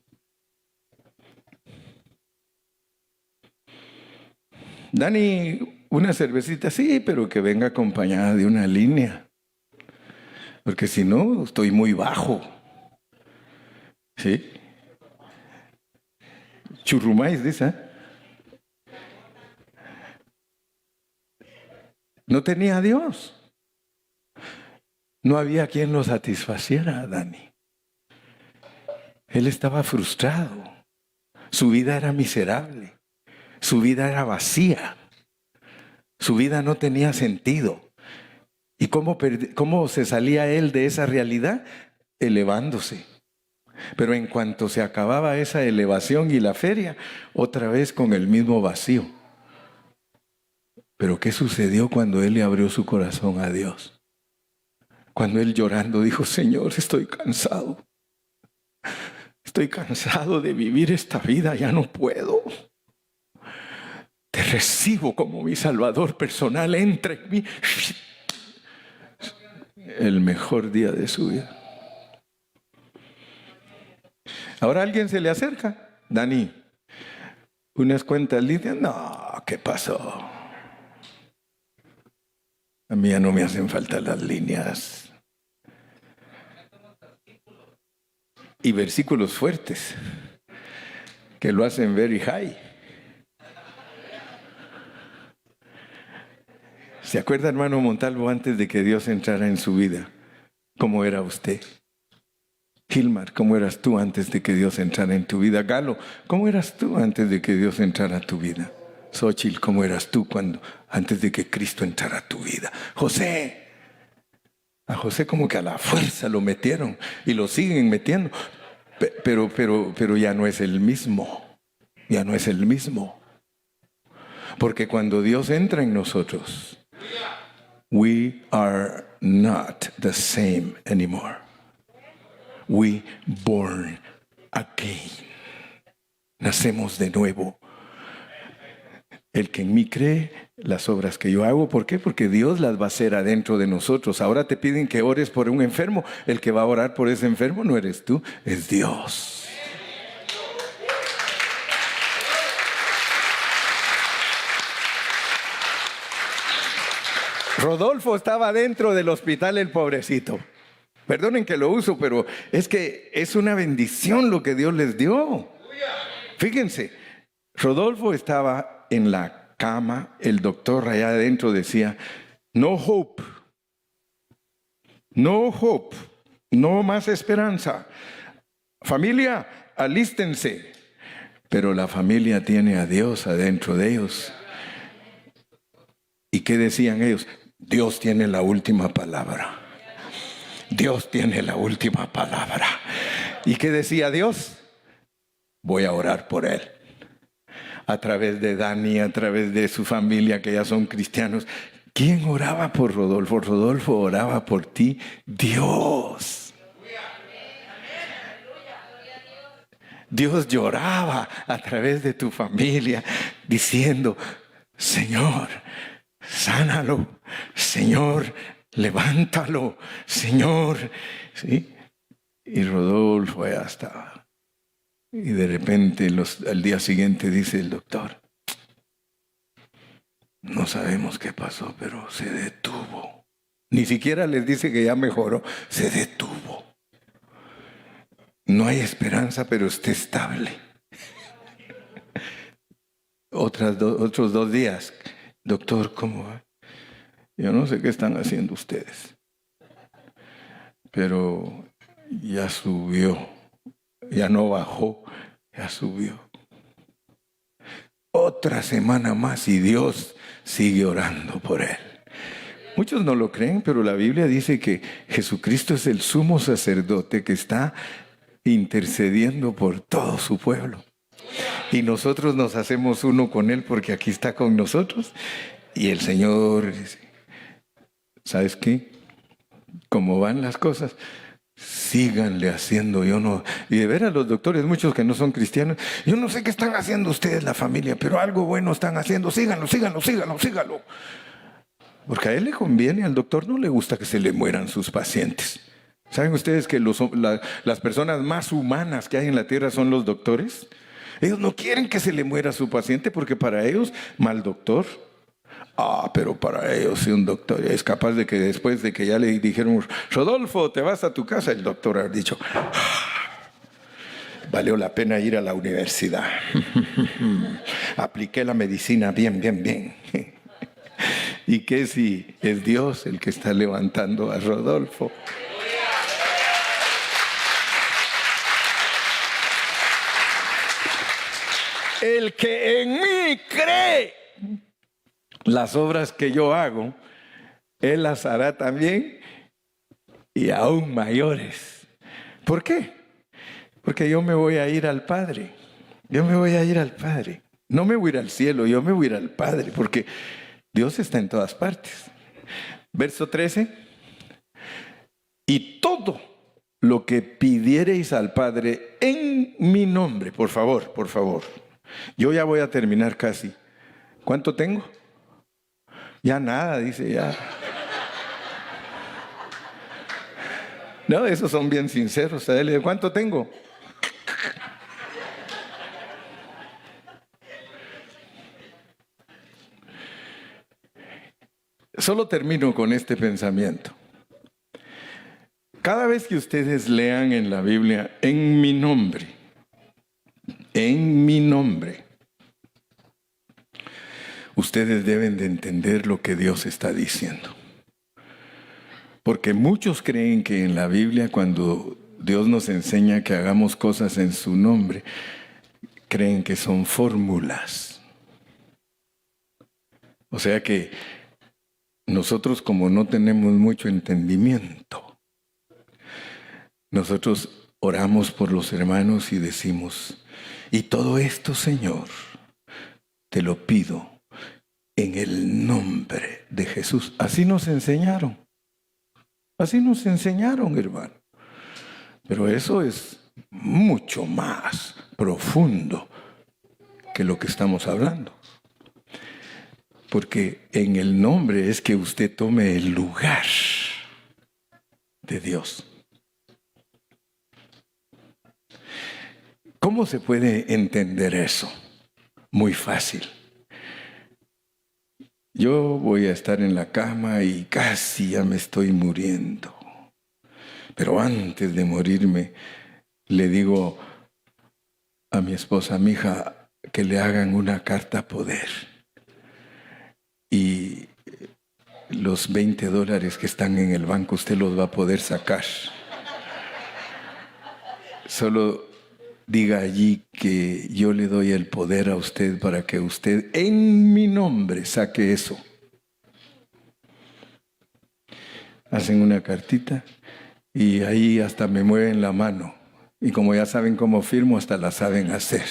[SPEAKER 1] Dani, una cervecita, sí, pero que venga acompañada de una línea. Porque si no, estoy muy bajo. ¿Sí? Churrumais, dice. No tenía a Dios. No había quien lo satisfaciera a Dani. Él estaba frustrado. Su vida era miserable. Su vida era vacía. Su vida no tenía sentido. ¿Y cómo se salía él de esa realidad? Elevándose. Pero en cuanto se acababa esa elevación y la feria, otra vez con el mismo vacío. Pero ¿qué sucedió cuando él le abrió su corazón a Dios? Cuando él llorando dijo, Señor, estoy cansado. Estoy cansado de vivir esta vida, ya no puedo. Te recibo como mi Salvador personal, entra en mí. El mejor día de su vida. Ahora alguien se le acerca. Dani, unas cuentas líneas. No, ¿qué pasó? A mí ya no me hacen falta las líneas. Y versículos fuertes que lo hacen very high. ¿Se acuerda, hermano Montalvo, antes de que Dios entrara en su vida? ¿Cómo era usted? Gilmar, ¿cómo eras tú antes de que Dios entrara en tu vida? Galo, ¿cómo eras tú antes de que Dios entrara a tu vida? Xochitl, ¿cómo eras tú antes de que Cristo entrara a tu vida? José, a José como que a la fuerza lo metieron y lo siguen metiendo, pero ya no es el mismo, ya no es el mismo. Porque cuando Dios entra en nosotros, we are not the same anymore. We born again. Nacemos de nuevo. El que en mí cree, las obras que yo hago, ¿por qué? Porque Dios las va a hacer adentro de nosotros. Ahora te piden que ores por un enfermo. El que va a orar por ese enfermo no eres tú, es Dios. Rodolfo estaba dentro del hospital, el pobrecito. Perdonen que lo uso, pero es que es una bendición lo que Dios les dio. Fíjense, Rodolfo estaba en la cama, el doctor allá adentro decía, no hope, no hope, no más esperanza. Familia, alístense. Pero la familia tiene a Dios adentro de ellos. ¿Y qué decían ellos? Dios tiene la última palabra. Dios tiene la última palabra. ¿Y qué decía Dios? Voy a orar por él. A través de Dani, a través de su familia, que ya son cristianos. ¿Quién oraba por Rodolfo? Rodolfo oraba por ti, Dios. Dios lloraba a través de tu familia, diciendo, Señor, sánalo, Señor, levántalo, Señor. ¿Sí? Y Rodolfo ya estaba. Y de repente al día siguiente dice el doctor, no sabemos qué pasó, pero se detuvo. Ni siquiera les dice que ya mejoró, se detuvo. No hay esperanza, pero está estable. Otros 2 días, doctor, ¿cómo va? Yo no sé qué están haciendo ustedes, pero ya subió, ya no bajó, ya subió. Otra semana más y Dios sigue orando por él. Muchos no lo creen, pero la Biblia dice que Jesucristo es el sumo sacerdote que está intercediendo por todo su pueblo. Y nosotros nos hacemos uno con él porque aquí está con nosotros. Y el Señor dice, ¿sabes qué? Como van las cosas, síganle haciendo. Yo no, y de veras los doctores, muchos que no son cristianos, yo no sé qué están haciendo ustedes, la familia, pero algo bueno están haciendo. Síganlo. Porque a él le conviene, al doctor no le gusta que se le mueran sus pacientes. ¿Saben ustedes que las personas más humanas que hay en la tierra son los doctores? Ellos no quieren que se le muera su paciente porque para ellos, mal doctor. Pero para ellos, si un doctor es capaz de que después de que ya le dijeron, Rodolfo, te vas a tu casa, el doctor ha dicho, valió la pena ir a la universidad. Apliqué la medicina bien. ¿Y qué si es Dios el que está levantando a Rodolfo? El que en mí cree, las obras que yo hago, Él las hará también y aún mayores. ¿Por qué? Porque yo me voy a ir al Padre. Yo me voy a ir al Padre. No me voy a ir al cielo, yo me voy a ir al Padre, porque Dios está en todas partes. Verso 13. Y todo lo que pidiereis al Padre en mi nombre, por favor, por favor. Yo ya voy a terminar casi. ¿Cuánto tengo? Ya nada, dice ya. No, esos son bien sinceros. A él, ¿cuánto tengo? Solo termino con este pensamiento. Cada vez que ustedes lean en la Biblia, en mi nombre, ustedes deben de entender lo que Dios está diciendo. Porque muchos creen que en la Biblia, cuando Dios nos enseña que hagamos cosas en su nombre, creen que son fórmulas. O sea que nosotros, como no tenemos mucho entendimiento, nosotros oramos por los hermanos y decimos, y todo esto, Señor, te lo pido en el nombre de Jesús. Así nos enseñaron. Así nos enseñaron, hermano. Pero eso es mucho más profundo que lo que estamos hablando. Porque en el nombre es que usted tome el lugar de Dios. ¿Cómo se puede entender eso? Muy fácil. Yo voy a estar en la cama y casi ya me estoy muriendo. Pero antes de morirme, le digo a mi esposa, mi hija, que le hagan una carta poder. Y los $20 que están en el banco, usted los va a poder sacar. Solo diga allí que yo le doy el poder a usted para que usted en mi nombre saque eso. Hacen una cartita y ahí hasta me mueven la mano. Y como ya saben cómo firmo, hasta la saben hacer.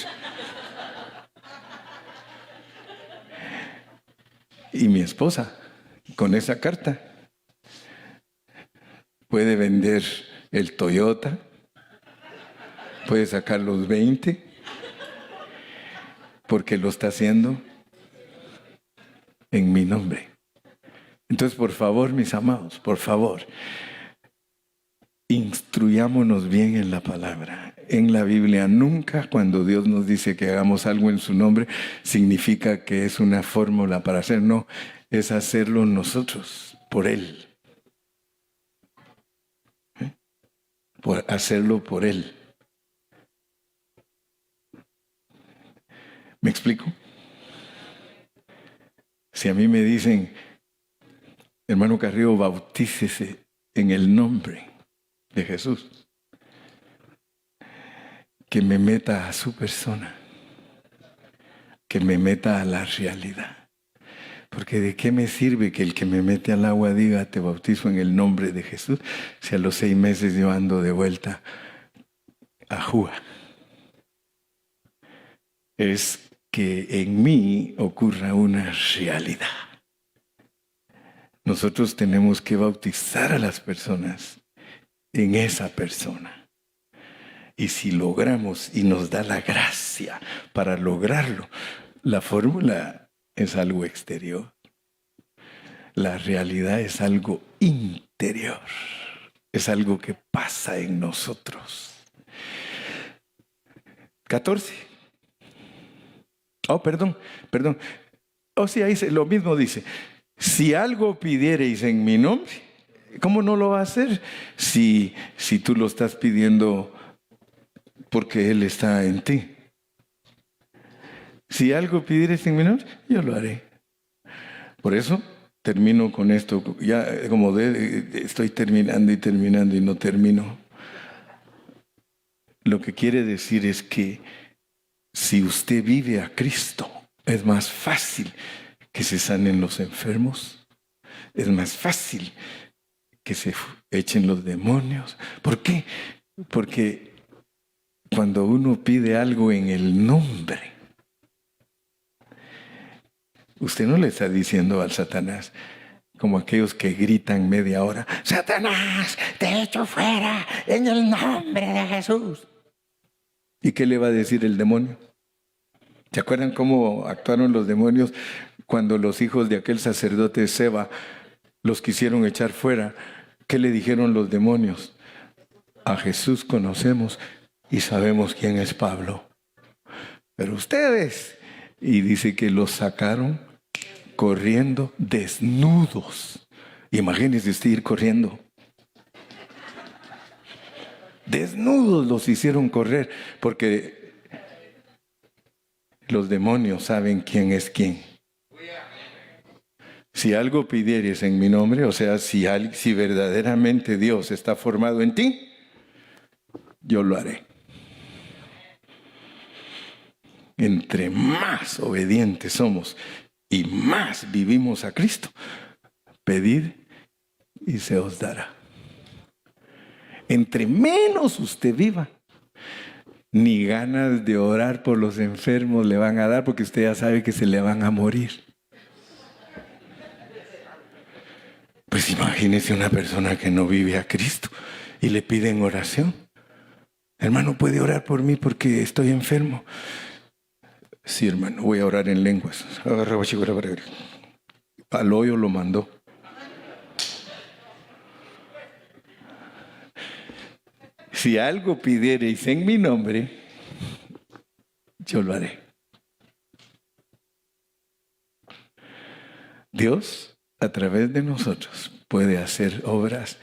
[SPEAKER 1] Y mi esposa, con esa carta, puede vender el Toyota, puede sacar los 20, porque lo está haciendo en mi nombre. Entonces, por favor, mis amados, por favor, instruyámonos bien en la palabra. En la Biblia, nunca cuando Dios nos dice que hagamos algo en su nombre, significa que es una fórmula para hacer. No, es hacerlo nosotros, por Él. Por hacerlo por Él. ¿Me explico? Si a mí me dicen, hermano Carrillo, bautícese en el nombre de Jesús, que me meta a su persona, que me meta a la realidad. Porque ¿de qué me sirve que el que me mete al agua diga, te bautizo en el nombre de Jesús, si a los 6 meses yo ando de vuelta a Juga? Es que en mí ocurra una realidad. Nosotros tenemos que bautizar a las personas en esa persona. Y si logramos y nos da la gracia para lograrlo, la fórmula es algo exterior. La realidad es algo interior. Es algo que pasa en nosotros. 14. Oh, perdón. Oh, sí, ahí lo mismo dice. Si algo pidiereis en mi nombre, ¿cómo no lo va a hacer? Si tú lo estás pidiendo porque Él está en ti. Si algo pidiereis en mi nombre, yo lo haré. Por eso termino con esto. Ya como estoy terminando y no termino. Lo que quiere decir es que si usted vive a Cristo, es más fácil que se sanen los enfermos. Es más fácil que se echen los demonios. ¿Por qué? Porque cuando uno pide algo en el nombre, usted no le está diciendo al Satanás, como aquellos que gritan media hora, Satanás, te echo fuera en el nombre de Jesús. ¿Y qué le va a decir el demonio? ¿Se acuerdan cómo actuaron los demonios cuando los hijos de aquel sacerdote Seba los quisieron echar fuera? ¿Qué le dijeron los demonios? A Jesús conocemos y sabemos quién es Pablo. Pero ustedes, y dice que los sacaron corriendo desnudos. Imagínense usted ir corriendo. Desnudos los hicieron correr, porque los demonios saben quién es quién. Si algo pidieres en mi nombre, o sea, si verdaderamente Dios está formado en ti, yo lo haré. Entre más obedientes somos y más vivimos a Cristo, pedid y se os dará. Entre menos usted viva, ni ganas de orar por los enfermos le van a dar, porque usted ya sabe que se le van a morir. Pues imagínese una persona que no vive a Cristo y le piden oración. Hermano, ¿puede orar por mí porque estoy enfermo? Sí, hermano, voy a orar en lenguas. Al hoyo lo mandó. Si algo pidiereis en mi nombre, yo lo haré. Dios, a través de nosotros, puede hacer obras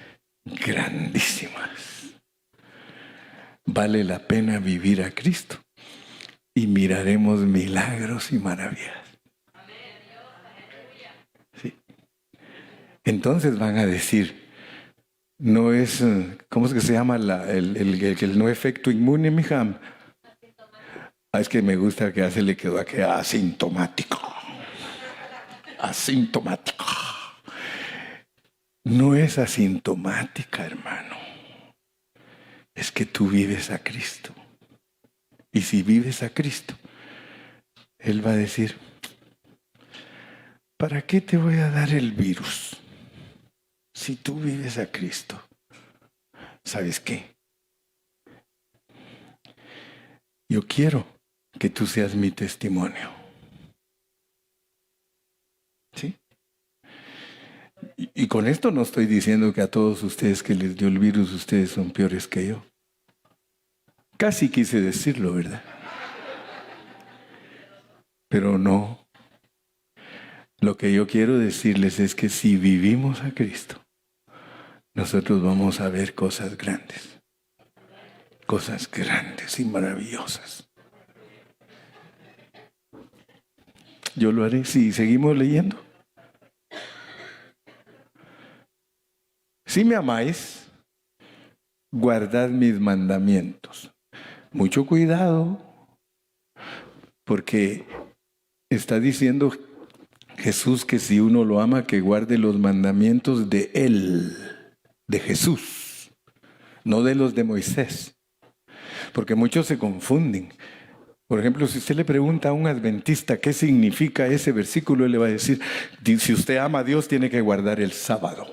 [SPEAKER 1] grandísimas. Vale la pena vivir a Cristo y miraremos milagros y maravillas. Sí. Entonces van a decir, no es, ¿cómo es que se llama el no efecto inmune, mija? Es que me gusta que se le quedó aquí asintomático. Asintomático. No es asintomática, hermano. Es que tú vives a Cristo. Y si vives a Cristo, Él va a decir, ¿para qué te voy a dar el virus? Si tú vives a Cristo, ¿sabes qué? Yo quiero que tú seas mi testimonio. ¿Sí? Y con esto no estoy diciendo que a todos ustedes que les dio el virus, ustedes son peores que yo. Casi quise decirlo, ¿verdad? Pero no. Lo que yo quiero decirles es que si vivimos a Cristo, nosotros vamos a ver cosas grandes y maravillosas. Yo lo haré si seguimos leyendo. Si me amáis, guardad mis mandamientos. Mucho cuidado, porque está diciendo Jesús que si uno lo ama, que guarde los mandamientos de Él, de Jesús, no de los de Moisés. Porque muchos se confunden. Por ejemplo, si usted le pregunta a un adventista qué significa ese versículo, él le va a decir, si usted ama a Dios, tiene que guardar el sábado.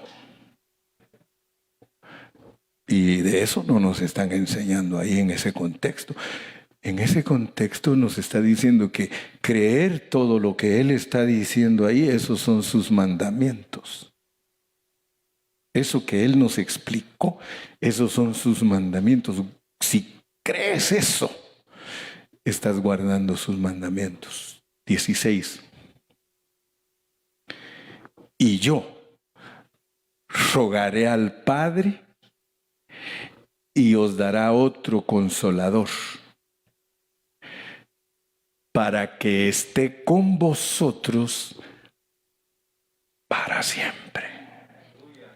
[SPEAKER 1] Y de eso no nos están enseñando ahí en ese contexto. En ese contexto nos está diciendo que creer todo lo que Él está diciendo ahí, esos son sus mandamientos. Eso que Él nos explicó, esos son sus mandamientos. Si crees eso, estás guardando sus mandamientos. 16. Y yo rogaré al Padre y os dará otro consolador, para que esté con vosotros para siempre.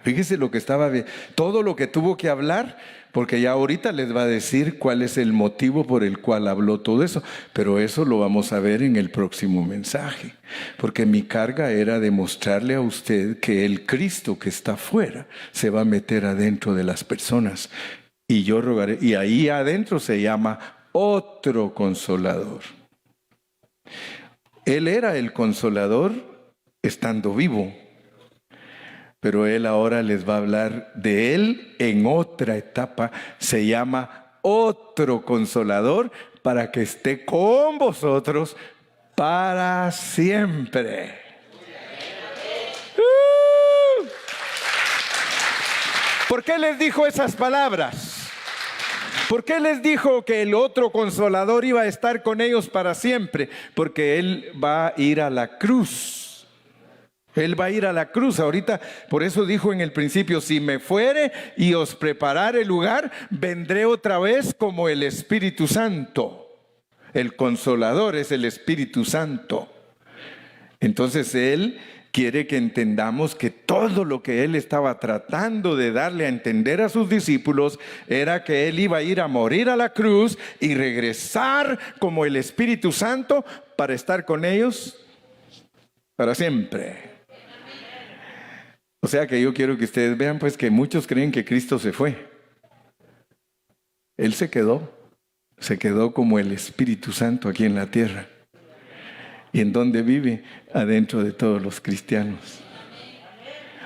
[SPEAKER 1] Fíjese lo que estaba bien, todo lo que tuvo que hablar, porque ya ahorita les va a decir cuál es el motivo por el cual habló todo eso, pero eso lo vamos a ver en el próximo mensaje, porque mi carga era demostrarle a usted que el Cristo que está afuera se va a meter adentro de las personas y yo rogaré. Y ahí adentro se llama otro consolador. Él era el consolador estando vivo, pero Él ahora les va a hablar de Él en otra etapa. Se llama otro consolador para que esté con vosotros para siempre. ¿Por qué les dijo esas palabras? ¿Por qué les dijo que el otro consolador iba a estar con ellos para siempre? Porque Él va a ir a la cruz. Él va a ir a la cruz. Ahorita, por eso dijo en el principio, si me fuere y os preparare el lugar, vendré otra vez como el Espíritu Santo. El consolador es el Espíritu Santo. Entonces Él quiere que entendamos que todo lo que Él estaba tratando de darle a entender a sus discípulos era que Él iba a ir a morir a la cruz y regresar como el Espíritu Santo para estar con ellos para siempre. O sea que yo quiero que ustedes vean pues que muchos creen que Cristo se fue. Él se quedó como el Espíritu Santo aquí en la tierra. ¿Y en dónde vive? Adentro de todos los cristianos.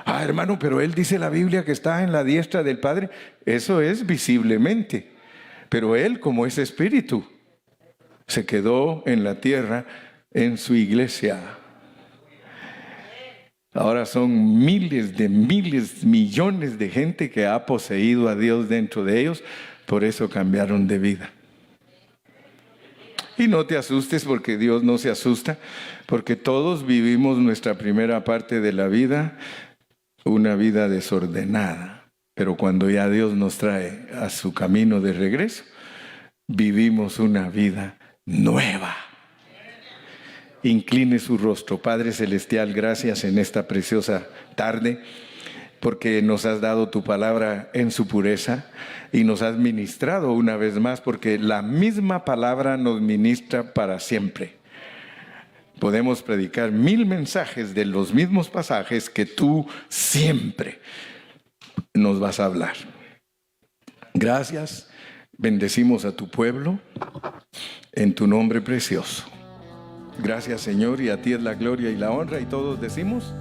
[SPEAKER 1] Ah, hermano, pero Él dice la Biblia que está en la diestra del Padre. Eso es visiblemente. Pero Él, como es Espíritu, se quedó en la tierra, en su iglesia. Ahora son miles, millones de gente que ha poseído a Dios dentro de ellos. Por eso cambiaron de vida. Y no te asustes, porque Dios no se asusta, porque todos vivimos nuestra primera parte de la vida, una vida desordenada. Pero cuando ya Dios nos trae a su camino de regreso, vivimos una vida nueva. Incline su rostro. Padre Celestial, gracias en esta preciosa tarde, porque nos has dado tu palabra en su pureza y nos has ministrado una vez más, porque la misma palabra nos ministra para siempre. Podemos predicar 1000 mensajes de los mismos pasajes que tú siempre nos vas a hablar. Gracias, bendecimos a tu pueblo en tu nombre precioso. Gracias, Señor, y a ti es la gloria y la honra, y todos decimos...